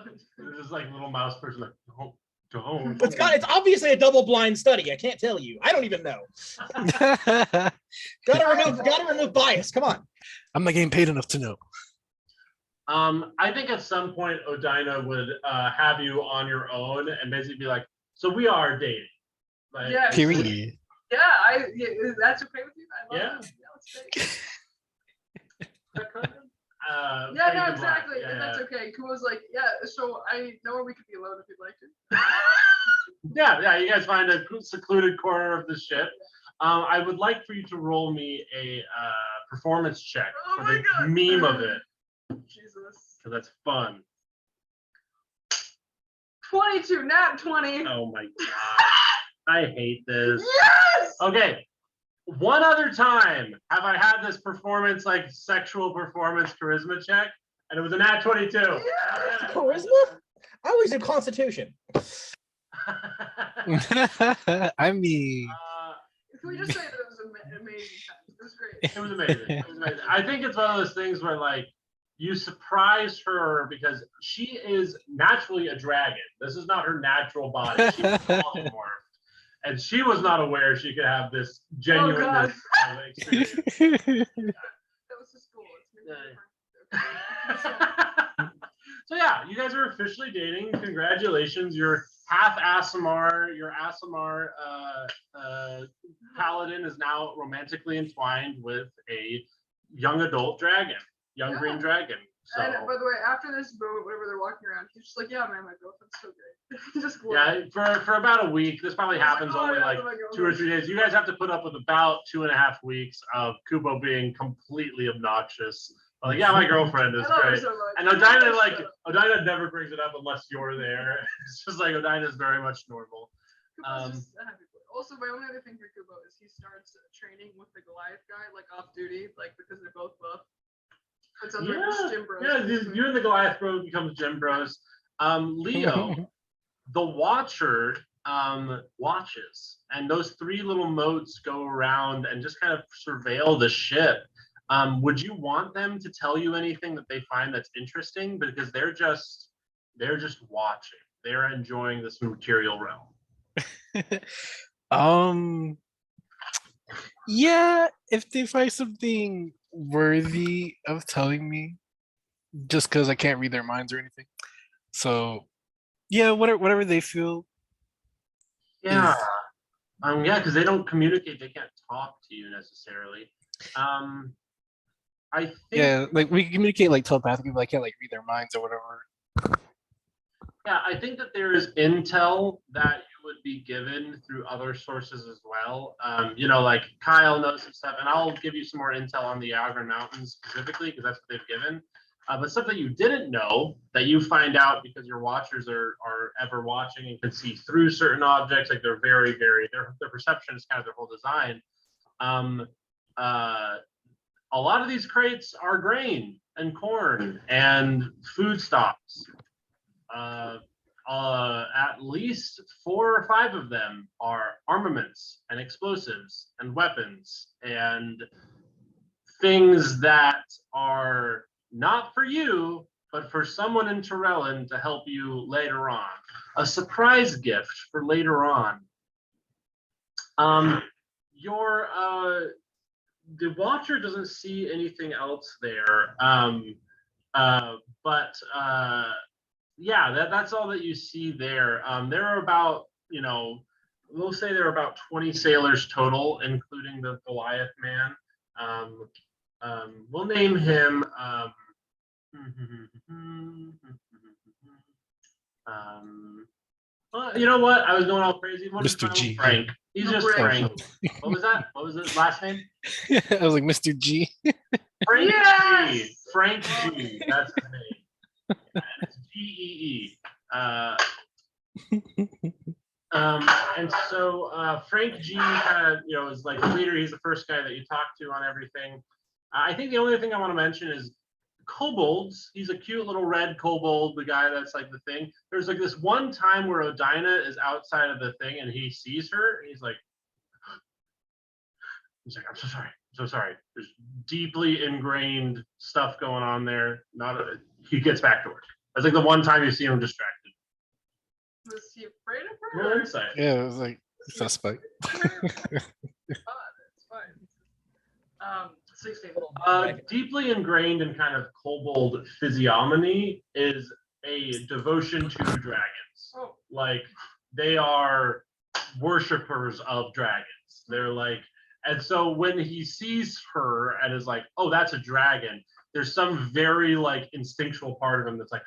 bad. This is like little mouse person like, don't. It's obviously a double-blind study. I can't tell you. I don't even know. Gotta remove bias. Come on. I'm not getting paid enough to know. I think at some point Odina would have you on your own and basically be like, so we are dating. Like, Yeah. Period. Yeah, that's okay with you? I love Yeah. that. Yeah, let's date. Uh, Yeah, fade no, to black. exactly. Yeah, And that's yeah. okay. Kubo's like, yeah, so I know where we could be alone if you'd like to. Yeah, you guys find a secluded corner of the ship. I would like for you to roll me a performance check Oh for my the God. meme of it, Jesus. because that's fun. 22, nat 20. Oh my god, I hate this. Yes! Okay, one other time have I had this performance, like sexual performance charisma check, and it was a nat 22. Yeah. Charisma? I always do Constitution. I mean, Can we just say that it was an amazing time? It was great. It was amazing. It was amazing. I think it's one of those things where like you surprise her because she is naturally a dragon. This is not her natural body. She's polymorphed. And she was not aware she could have this genuineness of experience. That was just cool. It's maybe different. So yeah, you guys are officially dating. Congratulations. You're half Aasimar. Your Aasimar paladin is now romantically entwined with a young adult dragon, young Yeah. green dragon. So And by the way, after this moment, whenever they're walking around, he's just like, yeah, man, my girlfriend's so great. He just yeah, for about a week. This probably happens "Oh, only yeah, like my 2 or girlfriend." 3 days. You guys have to put up with about 2.5 weeks of Kubo being completely obnoxious. Like, yeah, my girlfriend is I love her great. so much. And Odina, like, Odina never brings it up unless you're there. It's just like Odina is very much normal. Kubo's just a happy boy. Also, my only other thing for Kubo is he starts training with the Goliath guy, like off duty, like because they're both buff. It sounds like Yeah, this Jim Bros. yeah, you and the Goliath bro becomes Jim Bros. Leo, the Watcher, watches, and those 3 little motes go around and just kind of surveil the ship. Would you want them to tell you anything that they find that's interesting? Because they're just watching. They're enjoying this material realm. yeah, if they find something worthy of telling me just because I can't read their minds or anything. So yeah, whatever they feel. Yeah. Is- Yeah, because they don't communicate. They can't talk to you necessarily. I think. Yeah, like we can communicate like telepathically, but I can't like read their minds or whatever. Yeah, I think that there is intel that you would be given through other sources as well. Like Kyle knows some stuff, and I'll give you some more intel on the Agran Mountains specifically because that's what they've given. But stuff that you didn't know that you find out because your watchers are ever watching and can see through certain objects. Like they're very, very their perception is kind of their whole design. A lot of these crates are grain and corn and food stocks. At least 4 or 5 of them are armaments and explosives and weapons and things that are not for you, but for someone in Torellin to help you later on. A surprise gift for later on. The Watcher doesn't see anything else there. That's all that you see there. There are about, we'll say there are about 20 sailors total, including the Goliath man. We'll name him. You know what? I was going all crazy. We'll just Mr. call him G. Frank. He's just Frank. Frank. What was that? What was his last name? I was like Mr. G. Frank Yes! G. Frank G. That's his name. It's G-E-E. And so Frank G kind of, is like the leader. He's the first guy that you talk to on everything. I think the only thing I want to mention is kobolds. He's a cute little red kobold, the guy that's like the thing. There's like this one time where Odina is outside of the thing and he sees her and he's like, I'm so sorry. I'm so sorry. There's deeply ingrained stuff going on there. He gets back to work. That's like the one time you see him distracted. Was he afraid of her? Roll or- insight. Yeah, it was like suspect. It's fine. 16. Deeply ingrained in kind of kobold physiognomy is a devotion to dragons. Oh. Like they are worshippers of dragons. They're like, and so when he sees her and is like, oh, that's a dragon, there's some very like instinctual part of him that's like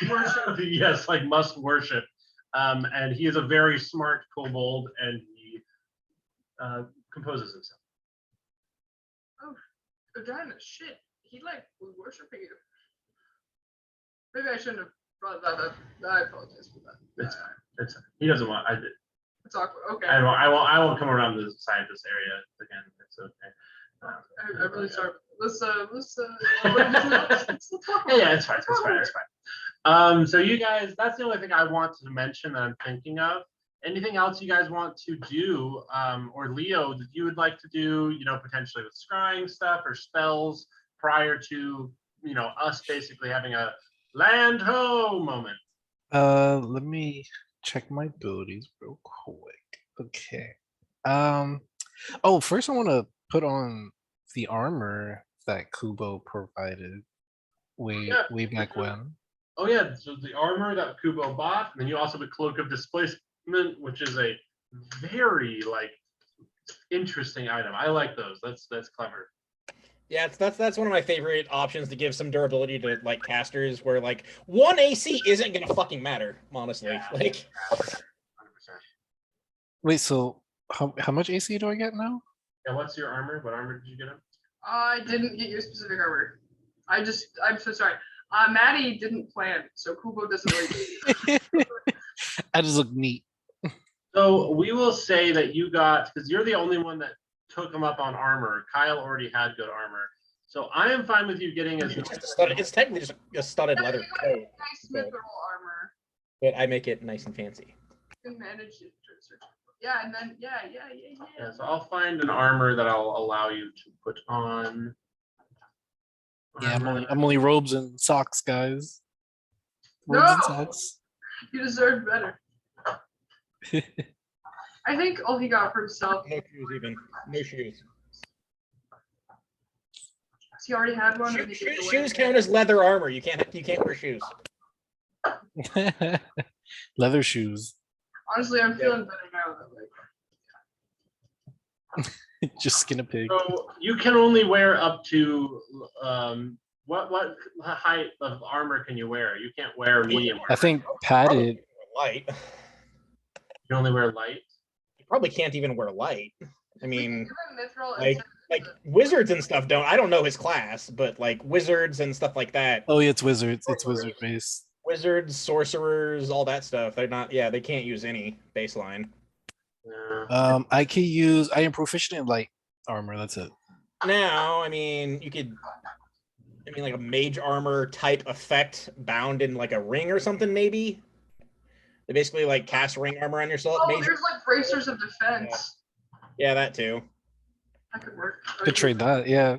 worship. Yes, like must worship. And he is a very smart kobold and he composes himself. Vagina, shit. He like was worshiping you. Maybe I shouldn't have brought that up. I apologize for that. It's he doesn't want. I did. It's awkward. Okay. I won't come around to the scientist area again. It's okay. I'm really sorry. Let's talk Yeah, it's fine. It's fine. So you guys, that's the only thing I want to mention that I'm thinking of. Anything else you guys want to do, or Leo, that you would like to do, potentially with scrying stuff or spells prior to, us basically having a land ho moment? Let me check my abilities real quick. Okay. Oh, first I want to put on the armor that Kubo provided way back when. Oh yeah, so the armor that Kubo bought, and then you also have a cloak of displacement, which is a very interesting item. I like those. That's clever. Yeah, that's one of my favorite options to give some durability to like casters, where like 1 AC isn't gonna fucking matter, honestly. Yeah. Like, 100%. Wait, so how much AC do I get now? Yeah, what's your armor? What armor did you get him? I didn't get your specific armor. I'm so sorry. Maddie didn't plan, so Kubo doesn't really. I just look neat. So we will say that you got, because you're the only one that took him up on armor. Kyle already had good armor. So I am fine with you getting as it's technically just a studded leather coat, Nice mithril armor. but I make it nice and fancy. You can manage it. Yeah, and then yeah. Yeah, so I'll find an armor that I'll allow you to put on. Yeah, I'm only robes and socks, guys. Robes and No! socks. You deserve better. I think all he got for himself. No shoes even. No shoes. He already had one. and he gave it away. Shoes count as leather armor. You can't wear shoes. Leather shoes. Honestly, I'm feeling better now. Like, Just skin a pig. So you can only wear up to what height of armor can you wear? You can't wear medium. I think padded. Light. You can only wear light. You probably can't even wear light. I mean, Mithril like wizards and stuff don't. I don't know his class, but like wizards and stuff like that. Oh yeah, it's wizards. It's wizard base. Wizards, sorcerers, all that stuff. They're not. Yeah, they can't use any baseline. Yeah. I can use. I am proficient in light armor. That's it. Now, I mean, you could. I mean, like a mage armor type effect bound in like a ring or something, maybe. They basically like cast ring armor on yourself. Oh, there's like bracers of defense. Yeah, that too. That could work. Could trade that. Yeah.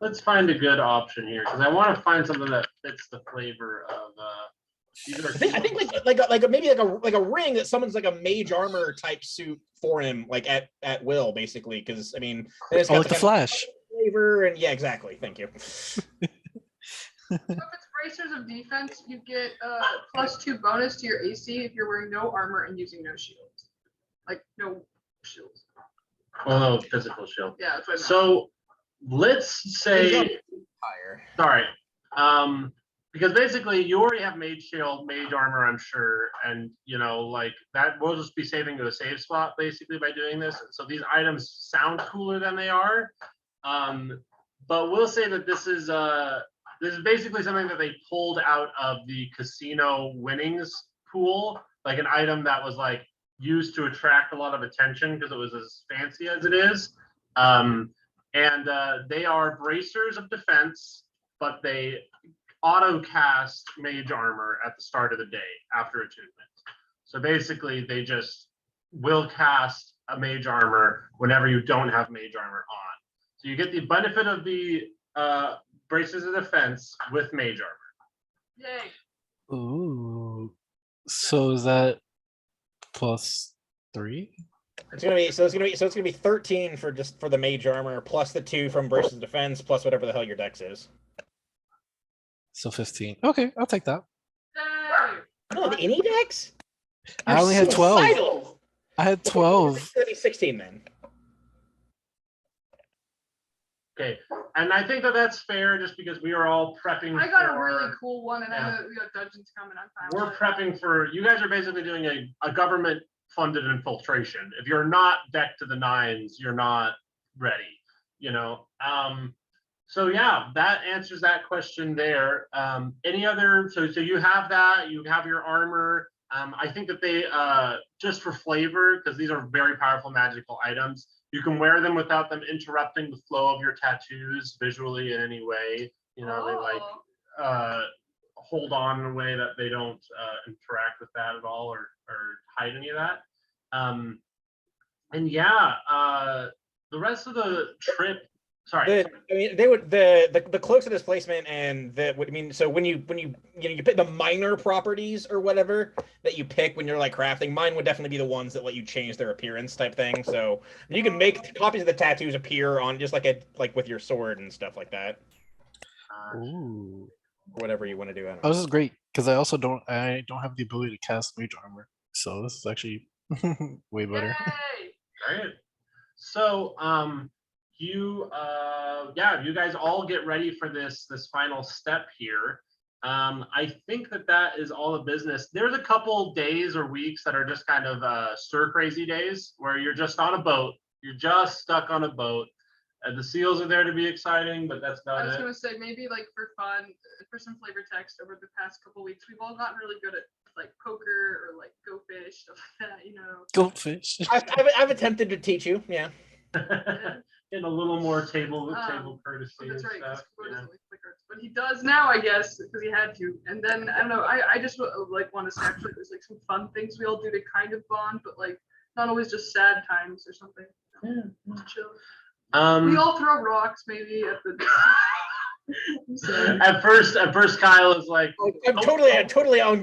Let's find a good option here because I want to find something that fits the flavor of. Either I think maybe like a ring that someone's like a mage armor type suit for him, like at will, basically. Because I mean, it's got Like the Flash. Flavor and yeah, exactly. Thank you. So if it's bracers of defense, you get +2 bonus to your AC if you're wearing no armor and using no shields. Like no shields. Well, no physical shield. Yeah, that's what I meant. So let's say, sorry, because basically you already have mage shield, mage armor, I'm sure, and you know, like that will just be saving to a save spot basically by doing this. So these items sound cooler than they are, but we'll say that this is basically something that they pulled out of the casino winnings pool, like an item that was like used to attract a lot of attention because it was as fancy as it is. And they are bracers of defense, but they auto cast mage armor at the start of the day after attunement. So basically they just will cast a mage armor whenever you don't have mage armor on. So you get the benefit of the bracers of defense with mage armor. Yay. Ooh. So is that +3? It's gonna be 13 for the mage armor plus the 2 from braces of defense plus whatever the hell your dex is. So 15. Okay, I'll take that. Yay. I don't have any dex. I only had 12. Suicidal. I had 12. It's gonna be 16 then. Okay, and I think that that's fair just because we are all prepping I got a for- really cool one, and I Yeah. know that we got dungeons coming. I'm fine. We're with it. prepping for, you guys are basically doing a government funded infiltration. If you're not decked to the nines, you're not ready, you know? So yeah, that answers that question there. Any other, so you have that, you have your armor. I think that they, just for flavor, because these are very powerful magical items, you can wear them without them interrupting the flow of your tattoos visually in any way. You know, they like, Oh. hold on in a way that they don't interact with that at all or hide any of that. And yeah, the rest of the trip, sorry. They would the cloaks of displacement and so when you pick the minor properties or whatever that you pick when you're like crafting, mine would definitely be the ones that let you change their appearance type thing. So you can make copies of the tattoos appear on just like with your sword and stuff like that. Ooh. Or whatever you want to do. I don't Oh, know. this is great because I don't have the ability to cast mage armor. So this is actually way better. Yay. Right. So you guys all get ready for this final step here. I think that is all the business. There's a couple days or weeks that are just kind of stir crazy days where you're just on a boat. You're just stuck on a boat. The seals are there to be exciting, but that's I about was it. gonna say maybe like for fun, for some flavor text over the past couple weeks, we've all gotten really good at like poker or like go fish stuff like that, you know. Goldfish. I've attempted to teach you. Yeah. In a little more table courtesy Oh, that's and right. 'Cause stuff. Code Yeah. doesn't like play cards, but he does now, I guess, because he had to. And then I don't know. I just like want to say actually there's like some fun things we all do to kind of bond, but like not always just sad times or something. Yeah. Chill. We Um, all throw rocks maybe at the. I'm sorry. at first Kyle is like, I'm totally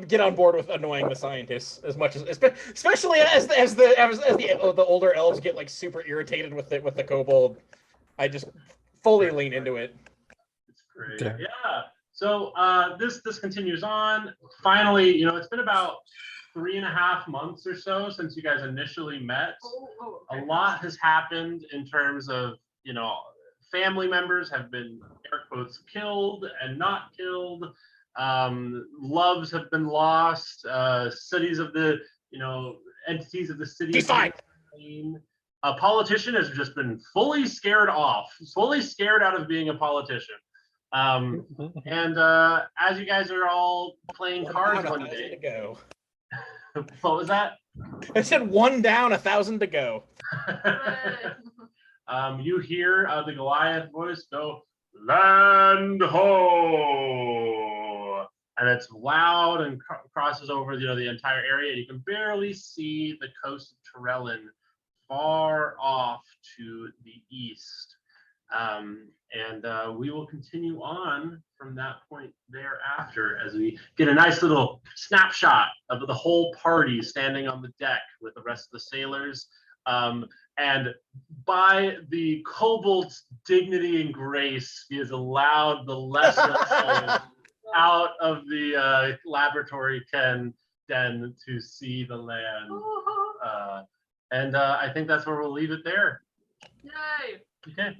get on board with annoying the scientists as much as especially as the older elves get like super irritated with the kobold. I just fully lean into it. It's great. Okay. Yeah. So this continues on. Finally, it's been about 3.5 months or so since you guys initially met. A lot has happened in terms of, family members have been air quotes killed and not killed. Loves have been lost. Cities of the, entities of the city. He's fine. A politician has just been fully scared off, fully scared out of being a politician. And as you guys are all playing cards one day, to go. what was that? I said 1 down, 1,000 to go. You hear the Goliath voice go, "Land ho!" And it's loud and crosses over, the entire area. And you can barely see the coast of Remalin far off to the east. And we will continue on from that point thereafter as we get a nice little snapshot of the whole party standing on the deck with the rest of the sailors. And by the kobold's dignity and grace, he has allowed the lesser souls out of the laboratory den to see the land. And I think that's where we'll leave it there. Yay. Okay.